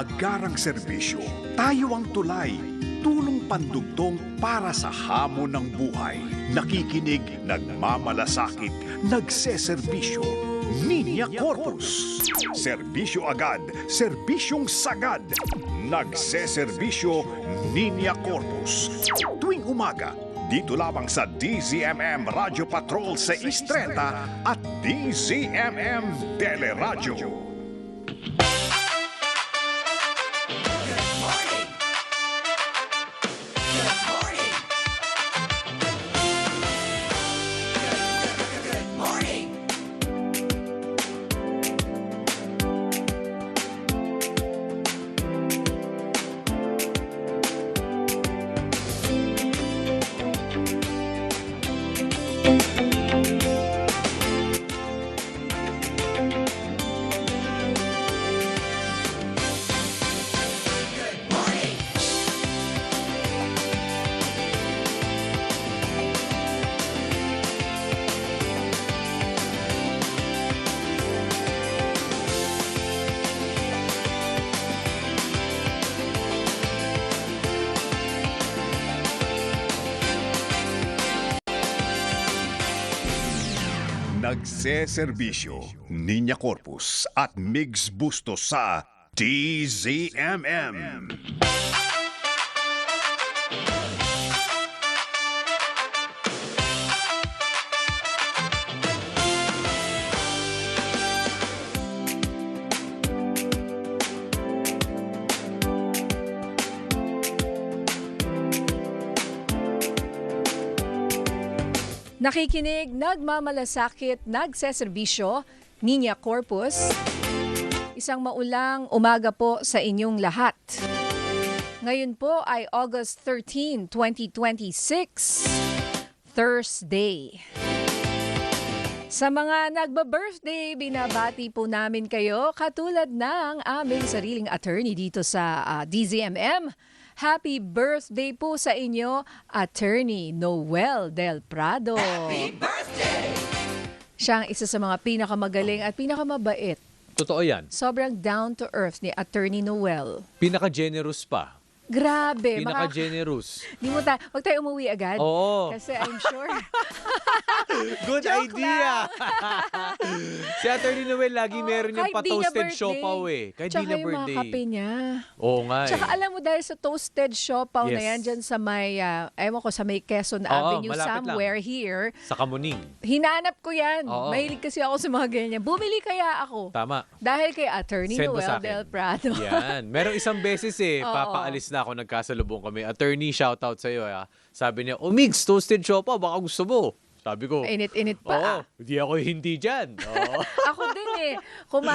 Agarang serbisyo, tayo ang tulay. Tulong pandugtong para sa hamon ng buhay. Nakikinig, nagmamalasakit, nagseserbisyo. Linya Corpus. Serbisyo agad, serbisyong sagad. Nagseserbisyo, Linya Corpus. Tuwing umaga, dito lamang sa DZMM Radio Patrol sa 6:30 at DZMM Teleradyo. Nagseserbisyo, Linya Corpus at Migs Bustos sa DZMM. Nakikinig, nagmamalasakit, nagseserbisyo, Linya Corpus. Isang maulang umaga po sa inyong lahat. Ngayon po ay August 13, 2026, Thursday. Sa mga nagba-birthday, binabati po namin kayo katulad ng aming sariling attorney dito sa DZMM. Happy birthday po sa inyo, Attorney Noel Del Prado. Happy birthday! Siya ang isa sa mga pinakamagaling at pinakamabait. Totoo yan. Sobrang down to earth ni Attorney Noel. Pinaka-generous pa. Grabe. Pinaka-generous. Di mo wag tayo umuwi agad. Oo. Kasi I'm sure. Good Joke idea. Si Attorney Noel lagi meron yung kahit pa-toasted di niya siopaw eh. Kahit di Tsaka na yung mga birthday. kape niya. Oo nga Tsaka eh. alam mo dahil sa toasted siopaw na Yes. yan dyan sa may, ewan ko, sa may Quezon Oo, Avenue malapit somewhere here. Sa Kamuning. Hinanap ko yan. Oo. Mahilig kasi ako sa mga ganyan. Bumili kaya ako. Tama. Dahil kay Attorney Send mo sa Noel akin. Del Prado. Yan. Merong isang beses eh, Oo. papaalis na ako, nagkasalubong kami. Attorney, shoutout sa'yo. Sabi niya, Migs, toasted siopaw, baka gusto mo. Sabi ko, Init-init pa. oo, hindi ako hindi dyan. Oo. Ako din eh.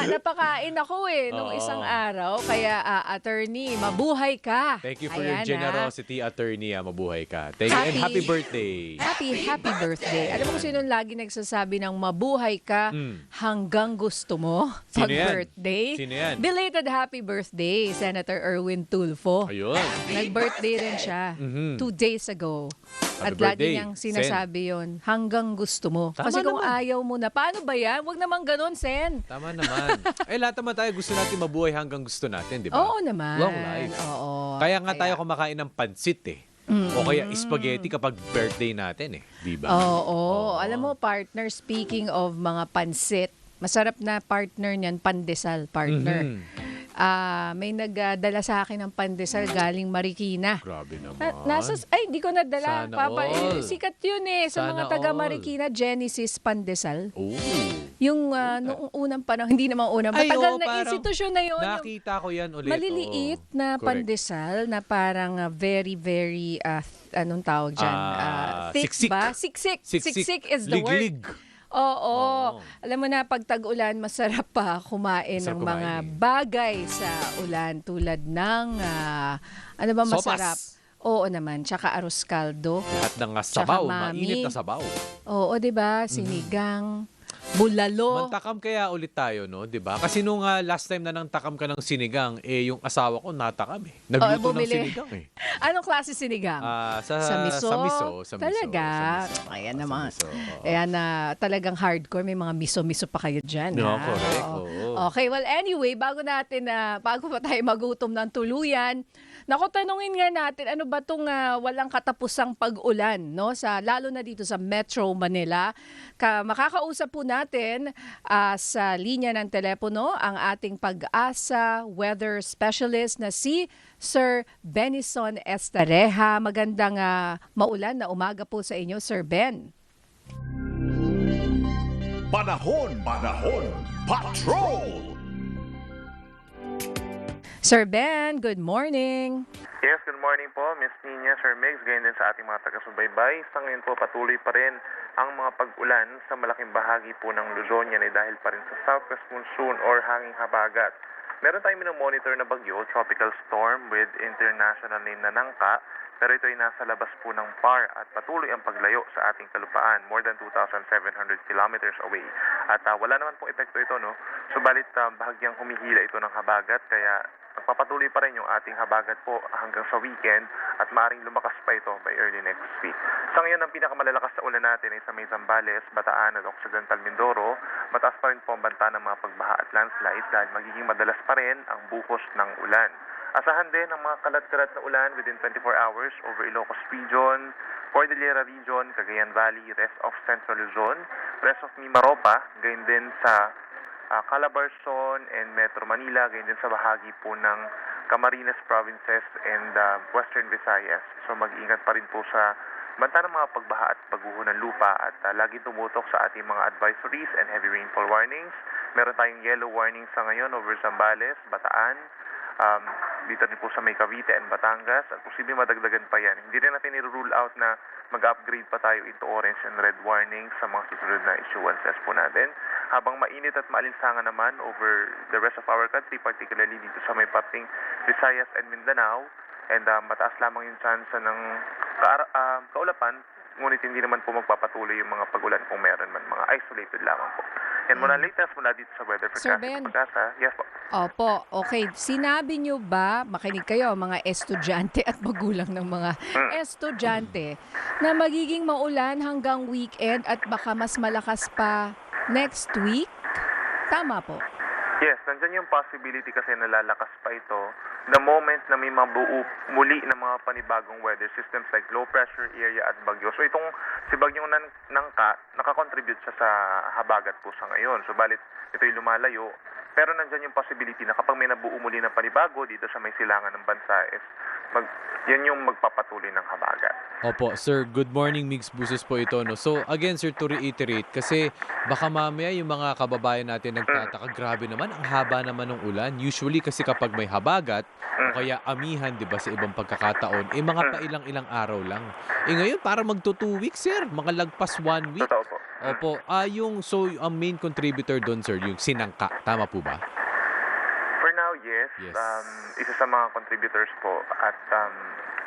Napakain ako eh nung Oo. isang araw. Kaya Attorney, mabuhay ka. Thank you for Ayan, your generosity, Attorney. Mabuhay ka. Thank you and Happy- happy birthday. Happy birthday. Alam mo kung sino lagi nagsasabi ng mabuhay ka hanggang gusto mo Sino pag yan? birthday? Sino yan? Belated happy birthday, Senator Erwin Tulfo. Ayun. Nag-birthday rin siya 2 days ago. Happy At lagi birthday, niyang sinasabi yon hanggang gusto mo. Tama Kasi kung naman. ayaw mo na, paano ba yan? Huwag naman ganun, Sen. Tama naman. Lahat naman tayo gusto natin mabuhay hanggang gusto natin, di ba? Oo naman. Long life. Oo. Kaya nga tayo kumakain ng pansit eh. O kaya spaghetti kapag birthday natin eh. Di ba? Oo. Alam mo, partner, speaking of mga pansit, masarap na partner niyan, pandesal partner. May nagdala sa akin ng pandesal galing Marikina. Grabe naman. Di ko nadala. Sana Papa, all. Sikat yun eh. Sa Sana mga taga all. Marikina, Genesis Pandesal. Oh. Yung noong unang panahon, hindi naman unang, Ay, matagal oo, na parang institusyon na yun. Yung Nakita ko yan ulit. maliliit oo. na Correct. pandesal na parang very, very, anong tawag dyan? Thick siksik. ba? Siksik. Siksik is the word. Liglig. Oo. Oo. Alam mo na, pag tag-ulan, masarap pa kumain Masarap ng mga kumain eh. bagay sa ulan tulad ng, ano ba masarap? Sopas. Oo naman. Tsaka arroz caldo. Lahat ng Tsaka sabaw, mami. mainit na sabaw. Oo, di ba? Sinigang. bulalo. Mantakam kaya ulit tayo, no? 'Di ba? Kasi nung last time na nang takam ka ng sinigang, yung asawa ko natakam eh. Nagluto ng Bumili. sinigang eh. Anong klase sinigang? Sa miso? sa miso. Talaga? Sa miso. Ayan Sa naman. miso, oo. Ayan na talagang hardcore. May mga miso-miso pa kayo dyan. No, ha? correct, Oo. oo. Okay, well anyway, bago pa tayo magutom ng tuluyan, naku, tanungin nga natin, ano ba itong walang katapusang pag-ulan, no? Lalo na dito sa Metro Manila. Makakausap po natin sa linya ng telepono ang ating pag-asa weather specialist na si Sir Benison Estareja. Magandang maulan na umaga po sa inyo, Sir Ben. Panahon, patrol! Sir Ben, good morning. Yes, good morning po, Miss Nina, Sir Migs, ganyan din sa ating mga taga-subaybay. Sa ngayon po, patuloy pa rin ang mga pag-ulan sa malaking bahagi po ng Luzon. Yan ay dahil pa rin sa southwest monsoon or hanging habagat. Meron tayong minomonitor na bagyo, tropical storm with international name na Nangka, pero ito ay nasa labas po ng PAR at patuloy ang paglayo sa ating kalupaan, more than 2,700 kilometers away. At wala naman pong epekto ito, no? Subalit bahagyang humihila ito ng habagat, kaya magpapatuloy pa rin yung ating habagat po hanggang sa weekend at maaaring lumakas pa ito by early next week. Sa ngayon, ang pinakamalalakas na ulan natin ay sa may Zambales, Bataan at Occidental Mindoro. Mataas pa rin po ang banta ng mga pagbaha at landslides dahil magiging madalas pa rin ang buhos ng ulan. Asahan din ang mga kalat-kalat na ulan within 24 hours over Ilocos Region, Cordillera Region, Cagayan Valley, rest of Central Luzon, rest of Mimaropa, gayon din sa Calabarzon and Metro Manila, gayon din sa bahagi po ng Camarines Provinces and Western Visayas. So mag-ingat pa rin po sa banta ng mga pagbaha at pagguho ng lupa at lagi tumutok sa ating mga advisories and heavy rainfall warnings. Meron tayong yellow warning sa ngayon over Zambales, Bataan, dito rin po sa may Cavite and Batangas at posibleng madagdagan pa yan. Hindi rin natin i-rule out na mag-upgrade pa tayo into orange and red warning sa mga susunod na issuances po natin. Habang mainit at maalinsangan naman over the rest of our country, particularly dito sa may parting Visayas and Mindanao, and mataas lamang yung chance ng kaulapan, ngunit hindi naman po magpapatuloy yung mga pag-ulan kung meron man, mga isolated lamang po. Yan muna latest mula dito sa weather Sir forecast. Ben. Yes po. Opo, okay. Sinabi nyo ba, makinig kayo, mga estudyante at magulang ng mga estudyante, na magiging maulan hanggang weekend at baka mas malakas pa next week? Tama po. Yes, nandiyan yung possibility kasi nalalakas pa ito the moment na may mabuo muli ng mga panibagong weather systems like low pressure area at bagyo. So itong si Bagyong Nangka, nakakontribute siya sa habagat po sa ngayon. So balit ito'y lumalayo. Pero nandiyan yung possibility na kapag may nabuo muli ng panibago dito sa may silangan ng bansa is yan yung magpapatuloy ng habagat. Opo, sir, good morning, Mix Buses po ito, no? So, again, sir, to reiterate, kasi baka mamaya yung mga kababayan natin nagtataka, grabe naman, ang haba naman ng ulan. Usually, kasi kapag may habagat, o kaya amihan, di ba, sa ibang pagkakataon, mga pailang-ilang araw lang. Ngayon, para magto 2 weeks, sir, mga lagpas 1 week. Totoo po. Opo, ang main contributor doon, sir, yung sinangka. Tama po ba? For now, yes. Yes. Isa sa mga contributors po at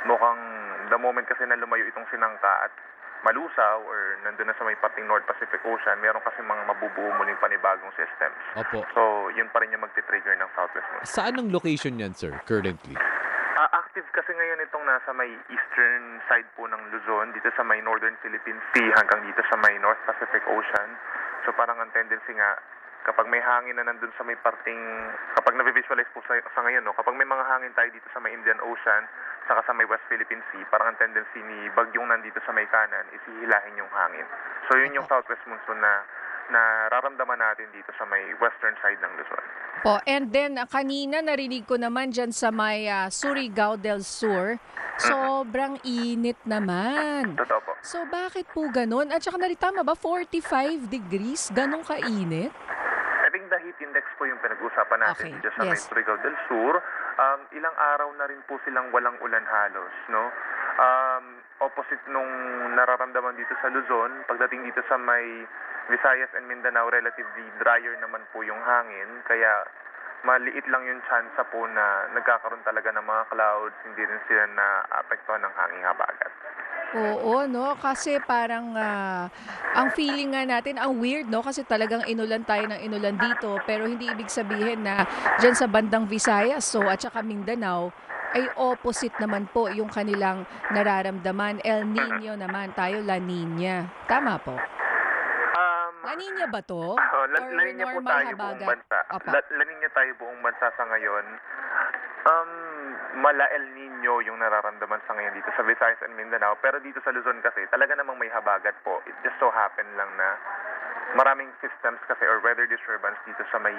mukhang the moment kasi na lumayo itong sinangka at malusaw or nandun na sa may parting North Pacific Ocean, meron kasi mga mabubuo muling panibagong systems. Opo. So, yun pa rin yung magti-trigger ng southwest monsoon. Saan ang location yan, sir, currently? Active kasi ngayon itong nasa may eastern side po ng Luzon, dito sa may northern Philippine Sea hanggang dito sa may North Pacific Ocean. So parang ang tendency nga, kapag may hangin na nandun sa may parting, kapag na-visualize po sa ngayon, no, kapag may mga hangin tayo dito sa may Indian Ocean, saka sa may West Philippine Sea, parang ang tendency ni bagyong nandito sa may kanan is hihilahin yung hangin. So yun yung southwest monsoon na nararamdaman natin dito sa may western side ng Luzon. Po, and then kanina narinig ko naman dyan sa may Surigao del Sur, sobrang init naman. Totoo po. So bakit po ganun? At saka tama ba, 45 degrees? Ganun kainit? I think the heat index po yung pinag-usapan natin Okay, dito sa may yes. Surigao del Sur. Ilang araw na rin po silang walang ulan halos, no? Opposite nung nararamdaman dito sa Luzon, pagdating dito sa may Visayas and Mindanao, relatively drier naman po yung hangin, kaya maliit lang yung chance po na nagkakaroon talaga ng mga clouds, hindi rin sila na-apektuhan ng hanging habagat. Oo, no? Kasi parang ang feeling nga natin, ang weird, no? Kasi talagang inulan tayo ng inulan dito, pero hindi ibig sabihin na dyan sa bandang Visayas, so at saka Mindanao, ay opposite naman po yung kanilang nararamdaman. El Nino naman, tayo La Nina. Tama po. La Nina ba to? Or Laninya po normal tayo buong habagat? bansa. Opa. Laninya tayo buong bansa sa ngayon. Mala El Nino yung nararamdaman sa ngayon dito sa Visayas and Mindanao. Pero dito sa Luzon kasi, talaga namang may habagat po. It just so happen lang na maraming systems kasi or weather disturbance dito sa may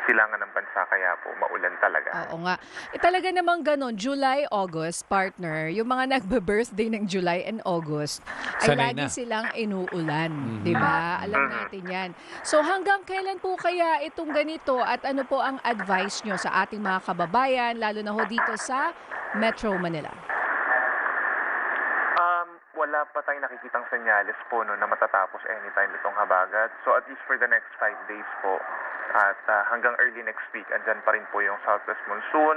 silangan ng bansa. Kaya po, maulan talaga. Oo nga. Talaga namang ganun, July, August, partner, yung mga nagbe-birthday ng July and August, ay Sanay lagi na. silang inuulan. Di ba? Alam natin yan. So hanggang kailan po kaya itong ganito at ano po ang advice nyo sa ating mga kababayan, lalo na ho dito sa Metro Manila? Wala pa tayong nakikitang senyales po no, na matatapos anytime itong habagat. So at least for the next 5 days po at hanggang early next week, andyan pa rin po yung southwest monsoon.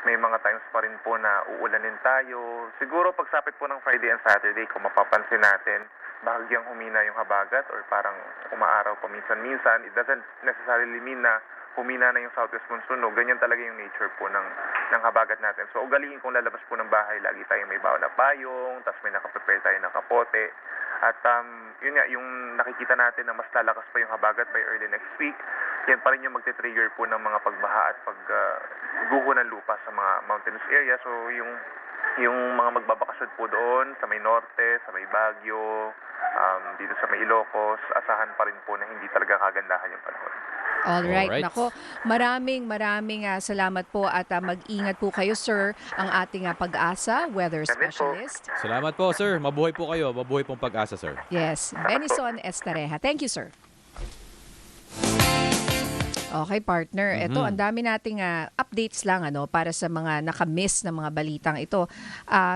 May mga times pa rin po na uulanin tayo. Siguro pagsapit po ng Friday and Saturday, kung mapapansin natin, bahagyang humina yung habagat or parang umaaraw paminsan-minsan. It doesn't necessarily mean na humina na yung southwest monsoon. No? Ganyan talaga yung nature po ng habagat natin. So ugaliin kung lalabas po ng bahay, lagi tayo may baon na payong, tapos may nakaprepare tayo na kapote. At yun nga, yung nakikita natin na mas lalakas pa yung habagat by early next week, yan pa rin yung magte-trigger po ng mga pagbaha at pagguho ng lupa sa mga mountainous area. So yung mga magbabakasyon po doon sa may norte, sa may Baguio, dito sa may Ilocos, asahan pa rin po na hindi talaga kagandahan yung panahon. Alright. Alright. Nako, maraming salamat po at mag-ingat po kayo, sir, ang ating Pag-asa weather Kami po. specialist. Salamat po, sir. Mabuhay po kayo. Mabuhay pong Pag-asa, sir. Yes, Benison Estareja. Thank you, sir. Okay, partner. Ito, ang dami nating updates lang para sa mga nakamiss na mga balitang ito.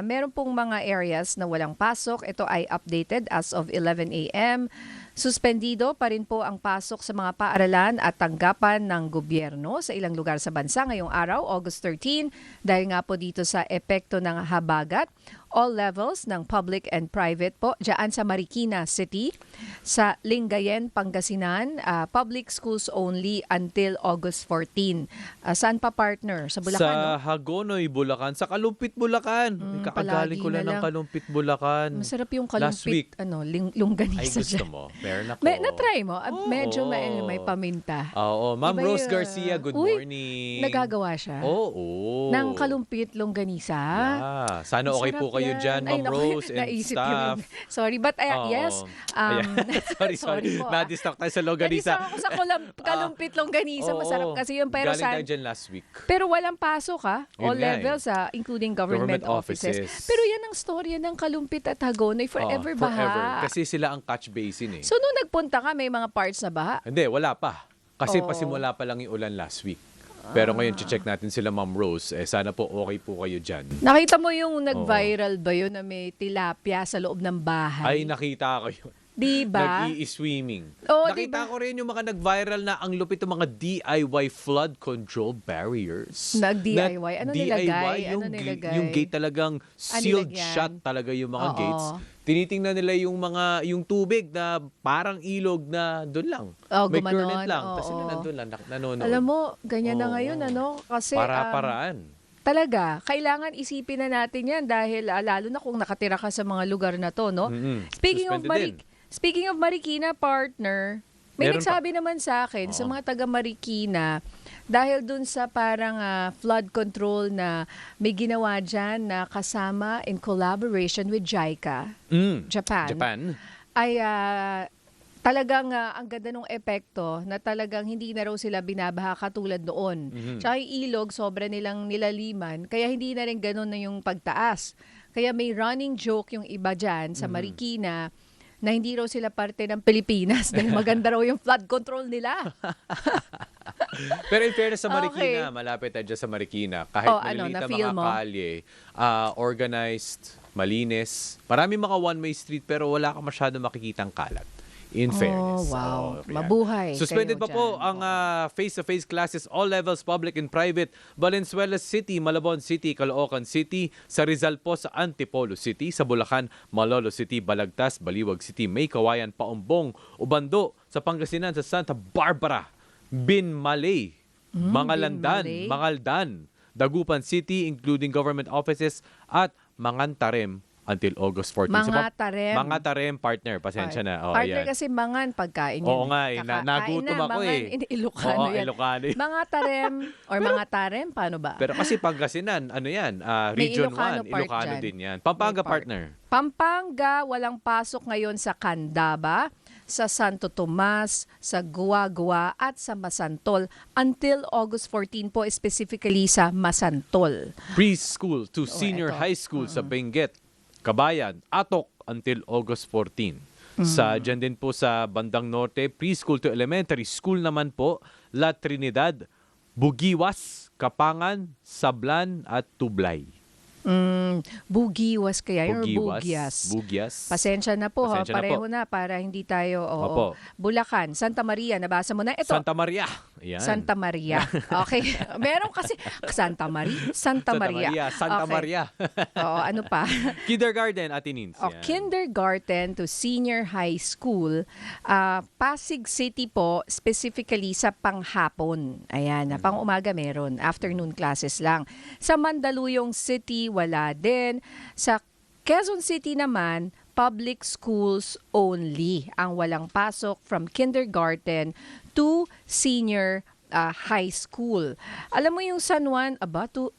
Meron pong mga areas na walang pasok. Ito ay updated as of 11 a.m. Suspendido pa rin po ang pasok sa mga paaralan at tanggapan ng gobyerno sa ilang lugar sa bansa ngayong araw, August 13, dahil nga po dito sa epekto ng habagat. All levels ng public and private po dyan sa Marikina City, sa Lingayen, Pangasinan, public schools only until August 14. Saan pa, partner? Sa Bulacan, Sa no? Hagonoy, Bulacan. Sa Kalumpit, Bulacan. Kakagaling ko palagi lang na ng lang. Kalumpit, Bulacan. Masarap yung Last week. kalumpit, Ay, longganisa gusto dyan. mo. Meron ako. Na-try mo? Medyo Oo. may paminta. Oo. Ma'am Iba Rose yun. Garcia, good Uy, morning. Nagagawa siya? Oo. Ng kalumpit, longganisa? Yeah. Sana okay po Masarap kayo yan. dyan, Ay, Ma'am naku, Rose and naisip staff. Sorry, but Oo. yes. Ayan. sorry. sorry po, Na-distract tayo sa longganisa. Nandito ako sa kalumpit longganisa. Oo. Masarap kasi yun. Pero, Galing tayo dyan last week. pero walang pasok Yun all nga levels including government offices. Pero yan ang storya ng kalumpit at Hagonoy. Forever Oo, baha. Kasi sila ang catch basin eh. So nung nagpunta ka, may mga parts na baha? Hindi, wala pa. Kasi Oo. pasimula pa lang yung ulan last week. Pero ngayon, check natin sila, Ma'am Rose. Sana po okay po kayo dyan. Nakita mo yung nag-viral ba yun na may tilapia sa loob ng bahay? Ay, nakita ko yun. Diba? Nag-i-swimming. Oo, Nakita diba? ko rin yung mga nag-viral na ang lupit ng mga DIY flood control barriers. Nag-DIY? Ano nilagay? Yung, Ano nilagay? yung gate talagang sealed nilagyan? shut talaga yung mga Oo. gates. Tinitingnan nila yung tubig na parang ilog na doon lang. May gumanon. current lang. Oo. Tapos sila nandun lang, nanonood. Alam mo, ganyan na Oo. ngayon, Kasi Para-paraan. talaga, kailangan isipin na natin yan dahil lalo na kung nakatira ka sa mga lugar na to, no? Mm-mm. Speaking of Suspended din. Speaking of Marikina, partner, may Meron nagsabi naman sa akin sa Oo. mga taga Marikina dahil dun sa parang flood control na may ginawa dyan na kasama in collaboration with JICA, Japan. Ay talagang ang ganda ng epekto na talagang hindi na raw sila binabaha katulad noon. Tsaka yung ilog, sobra nilang nilaliman, kaya hindi na rin ganun na yung pagtaas. Kaya may running joke yung iba dyan sa Marikina na hindi raw sila parte ng Pilipinas dahil maganda raw yung flood control nila. Pero in fairness sa Okay. Marikina, malapit tayo dyan sa Marikina. Kahit maliliit na na-feel mga mo? kalye, organized, malinis. Maraming mga one-way street pero wala ka masyado makikitang kalat. In fairness. wow. Yan. Mabuhay Suspended kayo pa po dyan. ang face-to-face classes, all levels, public and private. Valenzuela City, Malabon City, Caloocan City, sa Rizal po sa Antipolo City, sa Bulacan, Malolo City, Balagtas, Baliwag City, May Kawayan, Paumbong, Ubando, sa Pangasinan, sa Santa Barbara, Binmalay, Mangalandan, Binmalay. Mangaldan, Dagupan City, including government offices, at Mangantarem until August 14. Mangatarem. Mangatarem, partner. Pasensya na. Oh, Partner ayan. kasi mangan pagkain yun. Oo nga eh. Nagutom ako mangan, eh. Ilocano Oo, yan. Ilocano yun. Mga tarem or mga tarem, paano ba? Pero kasi Pangasinan, ano yan? May Region Ilocano 1. part Ilocano dyan. din yan. Pampanga May part. partner. Pampanga, walang pasok ngayon sa Candaba, sa Santo Tomas, sa Guagua at sa Masantol until August 14 po, specifically sa Masantol. Preschool to senior eto. high school sa Benguet, Kabayan, Atok until August 14. Sa dyan din po sa bandang norte, preschool to elementary school naman po, La Trinidad, Bugiwas, Kapangan, Sablan at Tublay. Bugiwas kaya or Bugiwas, Bugyas? Bugyas. Pasensya na po, Pasensya na pareho po. na para hindi tayo, Opo. Bulacan, Santa Maria, nabasa mo na. Ito, Santa Maria. Ayan. Santa Maria. Okay. Meron kasi, Santa Maria. Santa Maria. Santa Okay. Maria. Oo, ano pa? Kindergarten, Atinins. O, kindergarten to senior high school, Pasig City po, specifically sa panghapon. Ayan, pang umaga meron. Afternoon classes lang. Sa Mandaluyong City, wala din. Sa Quezon City naman, public schools only ang walang pasok from kindergarten to senior high school. Alam mo yung San Juan,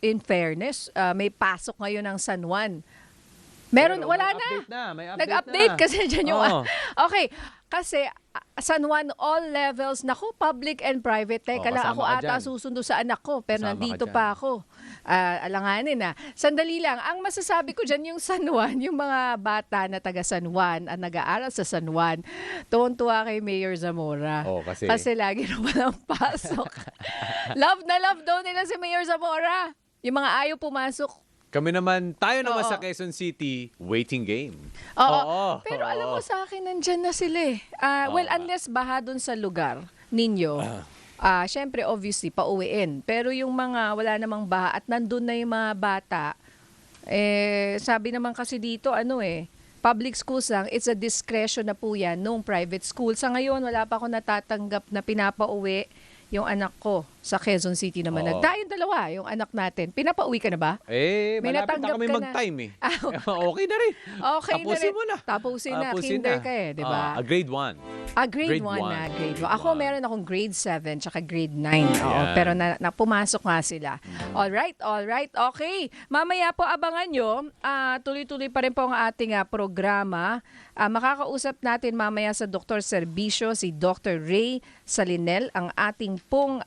in fairness, may pasok ngayon ng San Juan. Meron, wala na. May update Nag-update na. kasi dyan yung... Oo. Okay, kasi San Juan, all levels, naku, public and private. Teka Oo, lang, ako kasama ka ata dyan. susundo sa anak ko, pero Kasama nandito ka dyan. pa ako. Alanganin na. Sandali lang, ang masasabi ko dyan yung San Juan, yung mga bata na taga San Juan, ang nag-aaral sa San Juan, tuwan-tuwa kay Mayor Zamora. Oo, kasi- Kasi lagi na walang pasok. Love na love daw nila si Mayor Zamora. Yung mga ayaw pumasok. Kami naman, tayo naman Oo. sa Quezon City, waiting game. Oo. Pero alam mo sa akin, nandyan na sila eh. Well, unless baha dun sa lugar ninyo, syempre, obviously, pauwiin. Pero yung mga wala namang baha at nandun na yung mga bata, sabi naman kasi dito, public schools lang, it's a discretion na po yan nung private school. Sa ngayon, wala pa ako natatanggap na pinapauwi yung anak ko sa Quezon City naman. Oo. Yung dalawa, yung anak natin. Pinapauwi ka na ba? May Malapit natanggap na kami ka na. mag-time eh. Ah, Okay na rin. Okay Tapusin na rin. mo na. Tapusin na. Tapusin Kinder na. ka eh, di ba? Grade 1. Grade 1 Grade na. one. Grade 1. Grade Ako one. meron akong grade 7 tsaka grade 9. Oo, Ayan. pero pumasok nga sila. Alright. Okay. Mamaya po abangan nyo. Tuloy-tuloy pa rin po ang ating programa. Makakausap natin mamaya sa Dr. Serbisyo si Dr. Ray Salinel, ang ating pong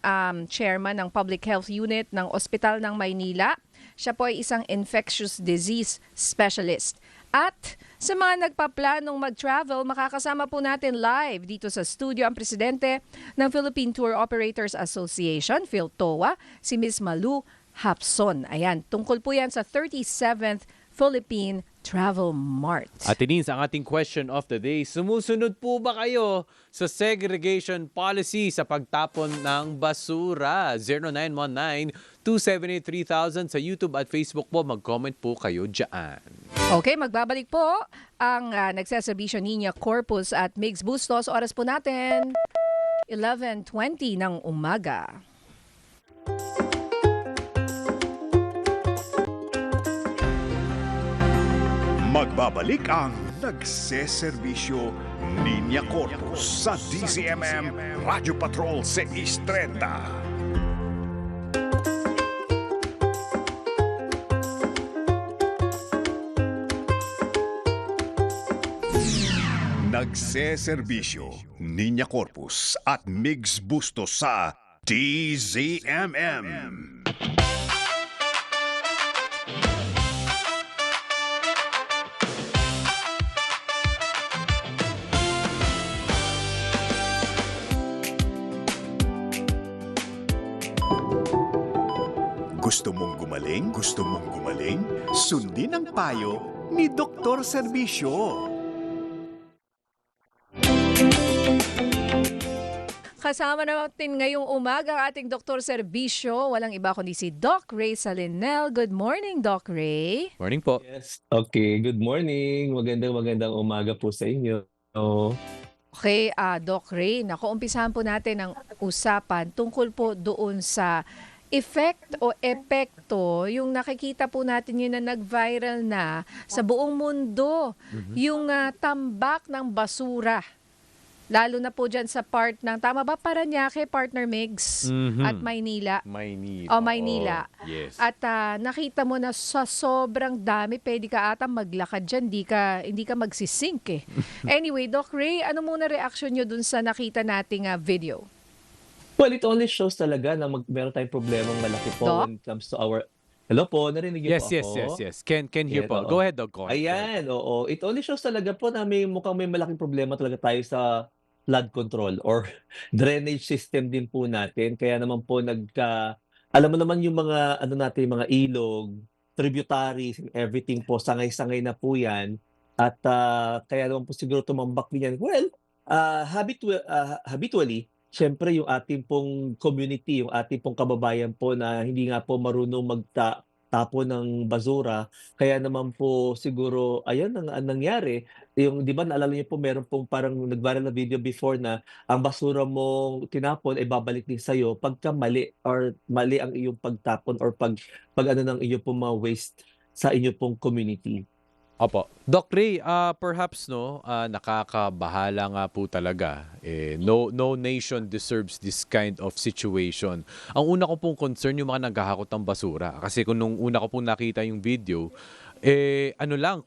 chairman ng Public Health Unit ng Ospital ng Maynila. Siya po ay isang infectious disease specialist. At sa mga nagpaplanong mag-travel, makakasama po natin live dito sa studio ang presidente ng Philippine Tour Operators Association, PhilTOA, si Ms. Malu Hapson. Ayan, tungkol po yan sa 37th Philippine Travel Mart. Atinins, ang ating question of the day, sumusunod po ba kayo sa segregation policy sa pagtapon ng basura? 0919-278-3000 sa YouTube at Facebook po. Mag-comment po kayo dyan. Okay, magbabalik po ang nagsaservisyo Niña Corpus at Migs Bustos. Oras po natin, 11:20 ng umaga. Magbabalik ang nagseserbisyo Niña Corpus sa DZMM Radyo Patrol 630. Nagseserbisyo Niña Corpus at Migs Bustos sa DZMM. Gusto mong gumaling? Gusto mong gumaling? Sundin ang payo ni Dr. Serbisyo. kasama natin ngayong umaga ang ating Dr. Serbisyo. Walang iba kundi si Doc Ray Salinel. Good morning, Doc Ray. Morning po. Yes. Okay, good morning. Magandang umaga po sa inyo. Okay, Doc Ray, umpisahan po natin ang usapan tungkol po doon sa effect o epekto, yung nakikita po natin yun na nag-viral na sa buong mundo, yung tambak ng basura. Lalo na po dyan sa part ng, tama ba, Parañaque, partner Migs, at Maynila. Maynila. Yes. At nakita mo na sa sobrang dami, pwede ka ata maglakad dyan, hindi ka magsisink eh. Anyway, Doc Ray, ano muna reaction nyo dun sa nakita nating video? Well, it only shows talaga na meron tayong problemang malaki po Doc? when it comes to our... Hello po, narinig niyo Yes, po yes, ako? yes. Can hear Yes, po. oo. Go ahead, Doc. Go ahead. Ayan, oo. It only shows talaga po na mukhang may malaking problema talaga tayo sa flood control or drainage system din po natin. Kaya naman po alam mo naman yung mga natin, mga ilog, tributaries and everything po, sangay-sangay na po yan. At kaya naman po siguro tumambak din yan. Well, habitually, siyempre yung ating pong community, yung ating pong kababayan po na hindi nga po marunong magtapo ng basura. Kaya naman po siguro, ayan ang nangyari. Yung, di ba, naalala niyo po, meron pong parang nag-viral na video before na ang basura mo tinapon ay babalik din sa'yo pagka mali or mali ang iyong pagtapon or pag ng iyong pong mga waste sa inyong pong community. Opo. Doc Ray, perhaps nakakabahala nga po talaga. No nation deserves this kind of situation. Ang una ko pong concern yung mga naghahakot ng basura. Kasi kung nung una ko pong nakita yung video,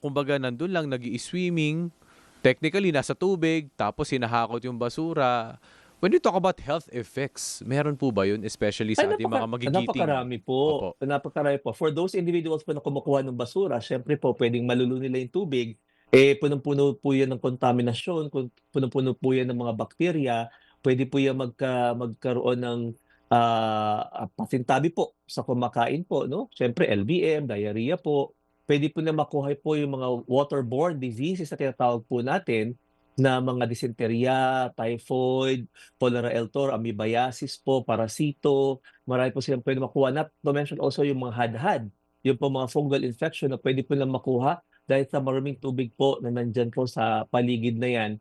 kumbaga nandun lang nag-i-swimming, technically nasa tubig, tapos hinahakot yung basura. When you talk about health effects, meron po ba yun? Especially sa ating mga magigiting... Napakarami po. Opo. Napakarami po. For those individuals po na kumukuha ng basura, syempre po pwedeng malulu nila yung tubig. Punong-puno po yan ng kontaminasyon, punong-puno po yan ng mga bakterya. Pwede po yan magkaroon ng pasintabi po sa kumakain po. No? Syempre LBM, diarrhea po. Pwede po na makuha po yung mga waterborne diseases na tinatawag po natin, na mga dysenteria, typhoid, cholera eltor, amoebiasis po, parasito. Marami po silang pwede makuha. Not to mention also yung mga hadhad, yung po mga fungal infection na pwede po lang makuha dahil sa maruming tubig po na nandyan po sa paligid na yan.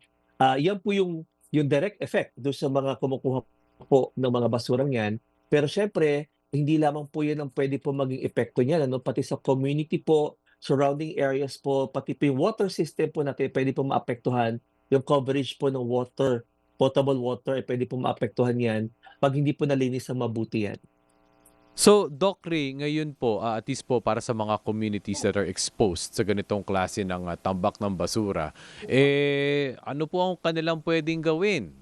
Yan po yung direct effect doon sa mga kumukuha po ng mga basurang yan. Pero syempre, hindi lamang po yan ang pwede po maging epekto niyan. Pati sa community po, surrounding areas po, pati po yung water system po natin, pwede po maapektuhan. Yung coverage po ng water, potable water, pwede po maapektuhan yan pag hindi po nalinis ng mabuti yan. So, Doc Ray, ngayon po, at least po para sa mga communities that are exposed sa ganitong klase ng tambak ng basura, ano po ang kanilang pwedeng gawin?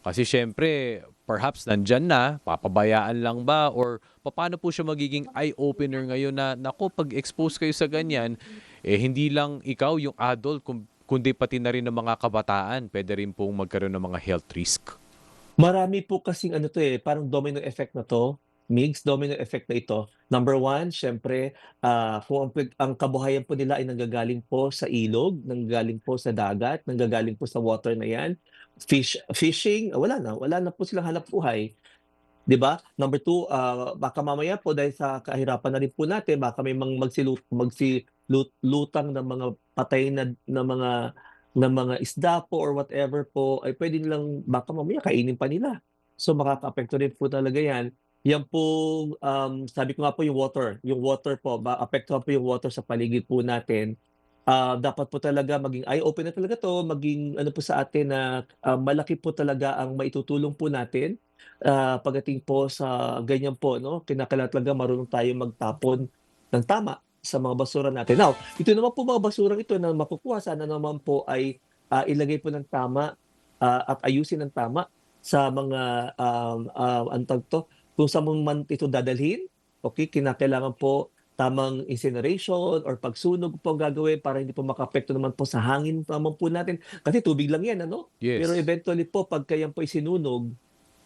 Kasi syempre, perhaps nandyan na, papabayaan lang ba? Or paano po siya magiging eye-opener ngayon na, naku, pag-expose kayo sa ganyan, hindi lang ikaw, yung adult, kundi pati na rin ng mga kabataan, pwede rin pong magkaroon ng mga health risk. Marami po kasing parang domino effect na to. Migs, domino effect na ito. Number one, syempre, kung ang kabuhayan po nila ay nanggagaling po sa ilog, nanggagaling po sa dagat, nanggagaling po sa water na yan. Fishing, wala na po silang hanap buhay. 'Di ba? Number two, baka mamaya po dahil sa kahirapan na rin po natin, baka may magsilutang ng mga patay na mga isda po or whatever po, ay pwede nilang baka mamaya kainin pa nila. So makakaapekto rin po talaga yan. Yan po, sabi ko nga po yung water po, apektuhan po yung water sa paligid po natin. Dapat po talaga maging eye-opener talaga to, maging po sa atin na malaki po talaga ang maitutulong po natin pagdating po sa ganyan po, no? Kinakailangan talaga marunong tayo magtapon ng tama sa mga basura natin. Now, ito naman po mga basurang ito na makukuha, sana naman po ay ilagay po ng tama at ayusin ng tama sa mga kung saan man ito dadalhin. Okay, kinakailangan po tamang incineration or pagsunog po ang gagawin para hindi po makaapekto naman po sa hangin naman po natin. Kasi tubig lang yan, ano? Yes. Pero eventually po, pagka yan po isinunog,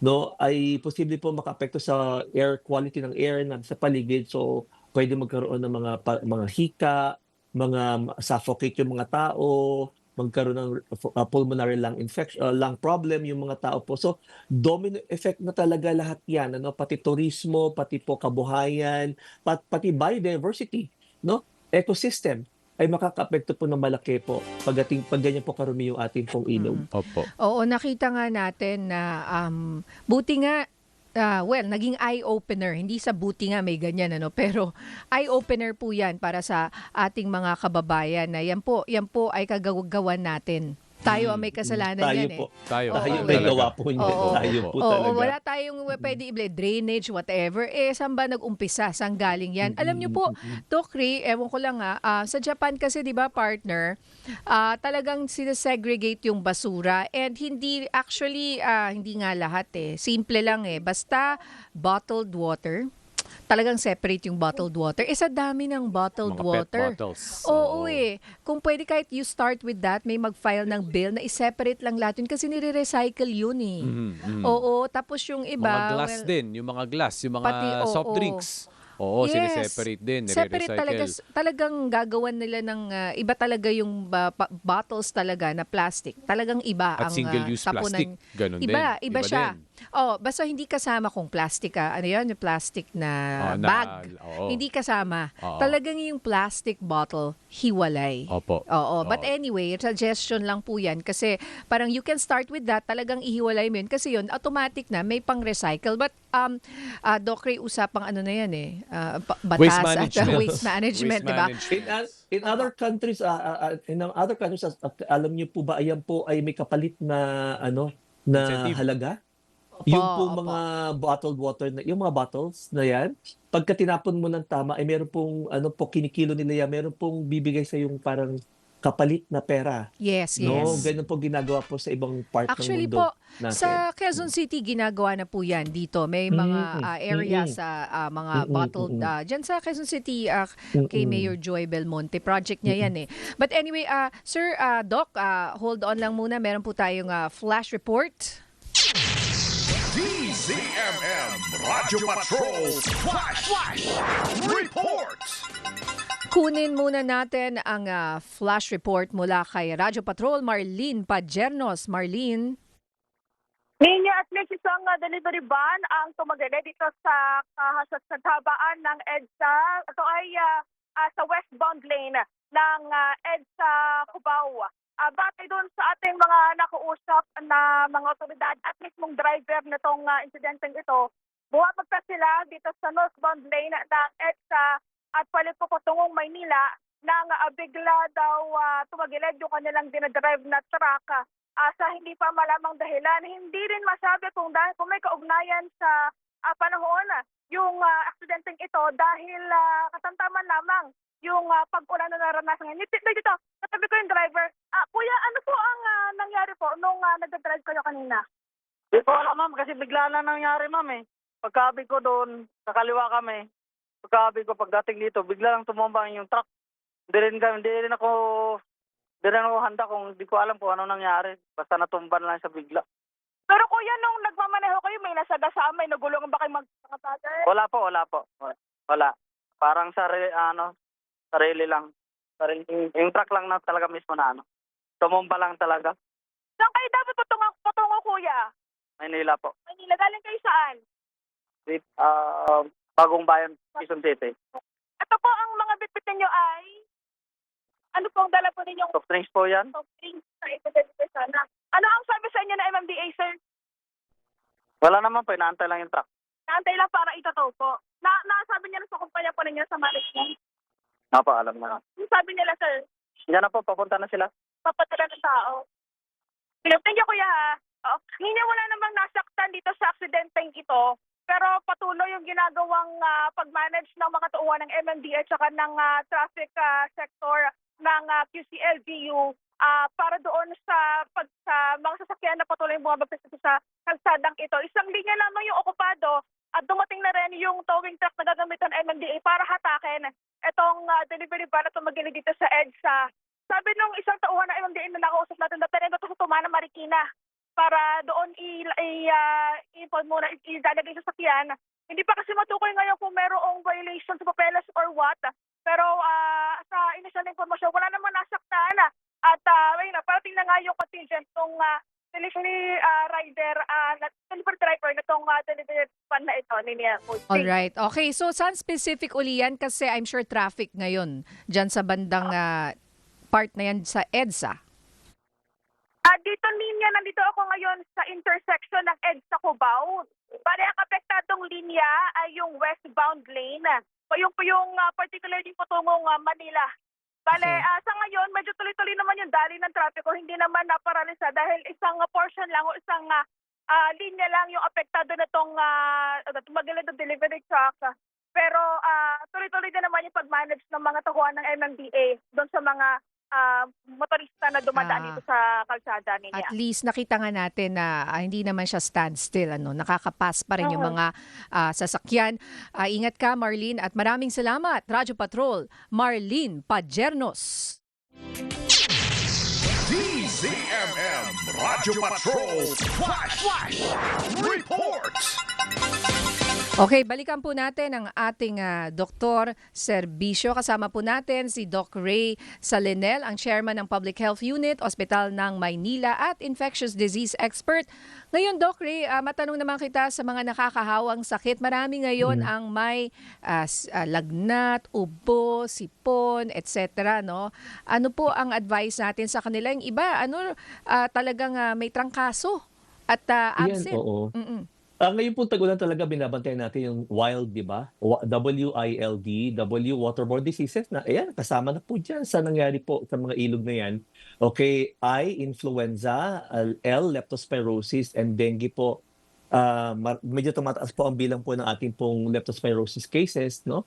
no, ay posible po makaapekto sa air quality ng air na sa paligid. So, pwede magkaroon ng mga hika, mga suffocate yung mga tao, magkaroon ng pulmonary lung infection, lung problem yung mga tao po. So domino effect na talaga lahat yan, ano, pati turismo, pati po kabuhayan, pati biodiversity, no? Ecosystem ay makakaapekto po ng malaki po pag ganyan po karumi yung ating pong ilog. Opo. Oo, nakita nga natin na buti nga naging eye-opener. Hindi sa buti nga may ganyan, ano, pero eye-opener po yan para sa ating mga kababayan na yan po ay kagagawan natin. Tayo ang may kasalanan Tayo yan po. Tayo. Oo, Tayo oo, may talaga. gawa po niyan. Oo, Tayo po Oo, talaga. wala tayong pwede drainage, whatever. Saan ba nag-umpisa? Saan galing yan? Alam niyo po, Doc Ray, ewan ko lang sa Japan kasi, di ba, partner, talagang sinasegregate yung basura and hindi nga lahat Simple lang Basta bottled water, talagang separate yung bottled water. Sa dami ng bottled Mga water. pet bottles. Oo Kung pwede kahit you start with that, may mag-file ng bill na i-separate lang lahat yun kasi nire-recycle yun Oo, tapos yung iba, Mga glass din, yung mga glass, yung mga Pati, soft oo. drinks. Oo, sineseparate din, Separate talaga, nire-recycle. talagang gagawan nila ng iba talaga yung bottles talaga na plastic. Talagang iba At ang single-use tapunan. plastic, ganun din. Iba siya. din. Basta hindi kasama kung plastic ano yan, yung plastic na bag. Oo. Hindi kasama. Oo. Talagang yung plastic bottle, hiwalay. Opo. Oo. But Oo. anyway, suggestion lang po yan kasi parang you can start with that, talagang ihiwalay mo yun kasi yun, automatic na, may pang-recycle. But Doc Ray, usapang ano na yan batas Waste at management. waste management, Waste di ba? management. In other countries, alam niyo po ba, ayan po ay may kapalit na Incentive. halaga? Opo, Yung po opo. mga bottled water yung mga bottles na yan, pagka tinapon mo ng tama ay meron pong kinikilo nila yan, meron pong bibigay sa yung parang kapalit na pera. Yes, No, yes. ganun po ginagawa po sa ibang part Actually ng mundo po, natin. sa Quezon City, ginagawa na po yan dito. May mga area sa mga bottled, dyan sa Quezon City, kay Mayor Joy Belmonte. Project niya yan But anyway, Sir Doc, hold on lang muna. Meron po tayong flash report. DZMM Radio Patrol Flash Report. Kunin muna natin ang flash report mula kay Radyo Patrol, Marlene Pajernos. Marlene. Ninya at least isang delivery van ang tumagili dito sa tabaan ng EDSA. Ito ay sa westbound lane ng EDSA Cubao. Batay doon sa ating mga nakuusap na mga otoridad at mismong driver nitong insidenteng ito, buwabag pa sila dito sa northbound lane ng EDSA at palit po patungong Maynila nang bigla daw tumagilid yung kanilang dinadrive na truck sa hindi pa malamang dahilan. Hindi rin masabi kung may kaugnayan sa panahon yung aksidenteng ito dahil katamtaman lamang yung pag-ulan na naranasan ngayon. Dito, katabi ko yung driver. Kuya, ano po ang nangyari po nung nagdadrive kayo kanina? Di ko alam, ma'am, kasi bigla na nangyari, ma'am, Pagkabi ko doon, sa kaliwa kami. Pagkabi ko, pagdating dito, bigla lang tumumba yung truck. Hindi rin ako handa kung di ko alam kung ano nangyari. Basta natumban lang sa bigla. Pero kuya, nung nagmamaneho kayo, may nasagasaan, may nagulungan ba kayo magkakatagal? Wala po. Wala. Parang sarili lang. Yung truck lang na talaga mismo na tumumba lang talaga. Saan kayo dapat patungo, kuya? Maynila po. Manila, galing kayo saan? Bagong Bayan, Quezon City. Ito po ang mga bitbitin nyo ay, ano po ang dala po ninyong Soft drinks po yan. soft drinks sa ito sana? Ano ang sabi sa inyo ng MMDA, sir? Wala naman po, inaantay lang yung truck. Naantay lang para itataw po. Nasabi niya na sa kumpanya po ninyo sa management. Alam na. Yung sabi nila, sir, Diyan na po, papunta na sila. papadala ng tao. Thank you, kuya, ha? Hindi wala namang nasaktan dito sa aksidenteng ito. Pero patuloy yung ginagawang pag-manage ng mga tauhan ng MMDA at saka ng traffic sector ng QCLGU para doon sa mga sasakyan na patuloy bumabagtas sa kalsadang ito. Isang linya lamang yung okupado at dumating na rin yung towing truck na gagamitan ng MMDA para hatakin itong delivery van na tumagili dito sa EDSA. Sabi nung isang tauhan ng MMDA na nakausap natin, dapat ito sa Tumana, Marikina para doon i-inform muna, ilalagay sa sakyan. Hindi pa kasi matukoy ngayon kung merong violation sa papeles or what. Pero sa initial information, wala naman nasaktan at ayun na, parating na nga yung contingent ng delivery delivery driver nitong delivery van na ito. Alright. Okay, so saan specific uli yan? Kasi I'm sure traffic ngayon dyan sa bandang part na yan sa EDSA. Dito linya, nandito ako ngayon sa intersection ng EDSA Cubao. Bale, ang apektadong linya ay yung westbound lane. Yung particularly patungong Manila. Bale, Okay. sa ngayon, medyo tuloy-tuloy naman yung dali ng trapiko. Hindi naman naparalisa dahil isang portion lang o isang linya lang yung apektado na itong tumagilid ng delivery truck. Pero tuloy-tuloy din naman yung pag-manage ng mga tauhan ng MMDA doon sa mga motorista na dumadaan dito sa kalsada niya. At least nakita nga natin na hindi naman siya standstill. Nakakapas pa rin yung mga sasakyan. Ingat ka, Marlene, at maraming salamat. Radyo Patrol, Marlene Pajernos. DZMM Radyo Patrol Flash Reports. Okay, balikan po natin ang ating doktor serbisyo. Kasama po natin si Doc Ray Salinel, ang chairman ng Public Health Unit, Ospital ng Maynila at infectious disease expert. Ngayon, Doc Ray, matanong naman kita sa mga nakakahawang sakit. Marami ngayon ang may lagnat, ubo, sipon, etc. No? Ano po ang advice natin sa kanila? Yung iba, talagang may trangkaso at absent. Yan, oo. Ngayon po tag-ulan talaga binabantayan natin yung WILD, di ba? WILD, waterborne diseases na, ayan, kasama na po dyan sa nangyari po sa mga ilog na yan. Okay, I, influenza, L, leptospirosis, and dengue po. Medyo tumataas po ang bilang po ng ating pong leptospirosis cases, no?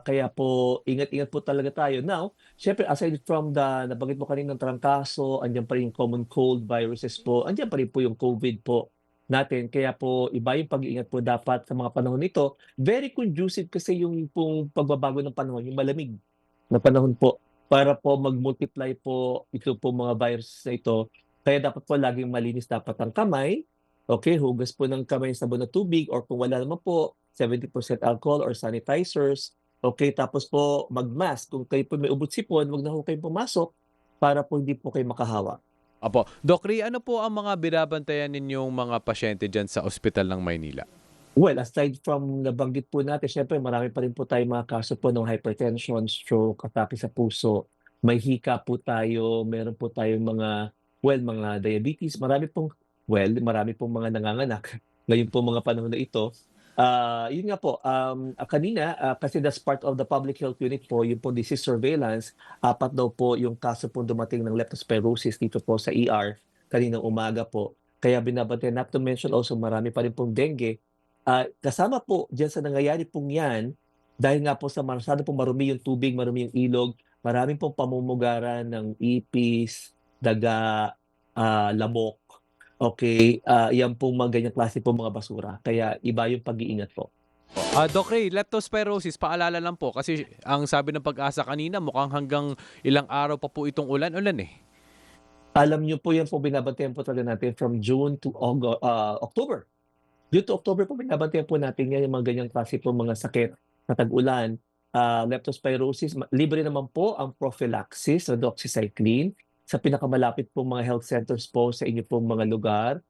Kaya po, ingat-ingat po talaga tayo. Now, syempre, aside from nabanggit mo kanina ng trangkaso, andyan pa rin yung common cold viruses po, andyan pa rin po yung COVID po natin. Kaya po, iba yung pag-iingat po dapat sa mga panahon nito. Very conducive kasi yung pong pagbabago ng panahon, yung malamig na panahon po, para po mag-multiply po ito po mga viruses na ito. Kaya dapat po laging malinis dapat ang kamay. Okay, hugas po ng kamay sa sabon na tubig, or kung wala naman po, 70% alcohol or sanitizers. Okay, tapos po mag-mask. Kung kayo po may ubot-sipon, wag na po kayo pumasok para po hindi po kayo makahawa. Apo. Doc Ray, ano po ang mga binabantayan ninyong mga pasyente dyan sa Ospital ng Maynila? Well, aside from nabanggit po natin, syempre marami pa rin po tayo mga kaso po ng hypertension, stroke, atake sa puso. May hika po tayo, meron po tayong mga diabetes. Marami pong mga nanganganak. Ngayon po mga panahon na ito. Yun nga po, kanina, kasi that's part of the public health unit po, yung po disease surveillance, 4 daw po yung kaso po dumating ng leptospirosis dito po sa ER kaninang umaga po. Kaya binabantayan, not to mention also marami pa rin pong dengue. Kasama po dyan sa nangyayari pong yan, dahil nga po sa masyado pong marumi yung tubig, marumi yung ilog, maraming pong pamumugaran ng ipis, daga, lamok. Okay, yan pong mga ganyang klase po mga basura. Kaya iba yung pag-iingat po. Doc Ray, leptospirosis, paalala lang po kasi ang sabi ng Pag-asa kanina mukhang hanggang ilang araw pa po itong ulan eh. Alam niyo po yan po binabantayan po talaga natin from June to October. June to October po binabantayan po natin yan yung mga ganyang klase po mga sakit na tag-ulan. Leptospirosis, libre naman po ang prophylaxis o doxycycline sa pinakamalapit po mga health centers po sa inyo pong mga lugar.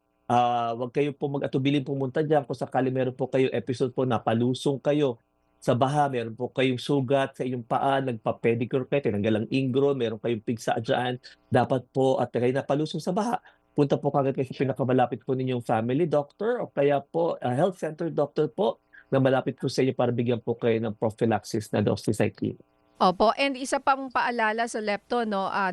Huwag kayo po mag-atubiling pumunta dyan kung sakali meron po kayo episode po na palusong kayo sa baha, meron po kayong sugat sa inyong paa, nagpa-pedicure kayo, tinanggal ang ingro, meron kayong pigsa dyan, dapat po at kayo napalusong sa baha, punta po kagad kayo sa pinakamalapit po ninyong family doctor o kaya po health center doctor po na malapit po sa inyo para bigyan po kayo ng prophylaxis na doxycycline. Opo, and isa pang paalala sa lepto,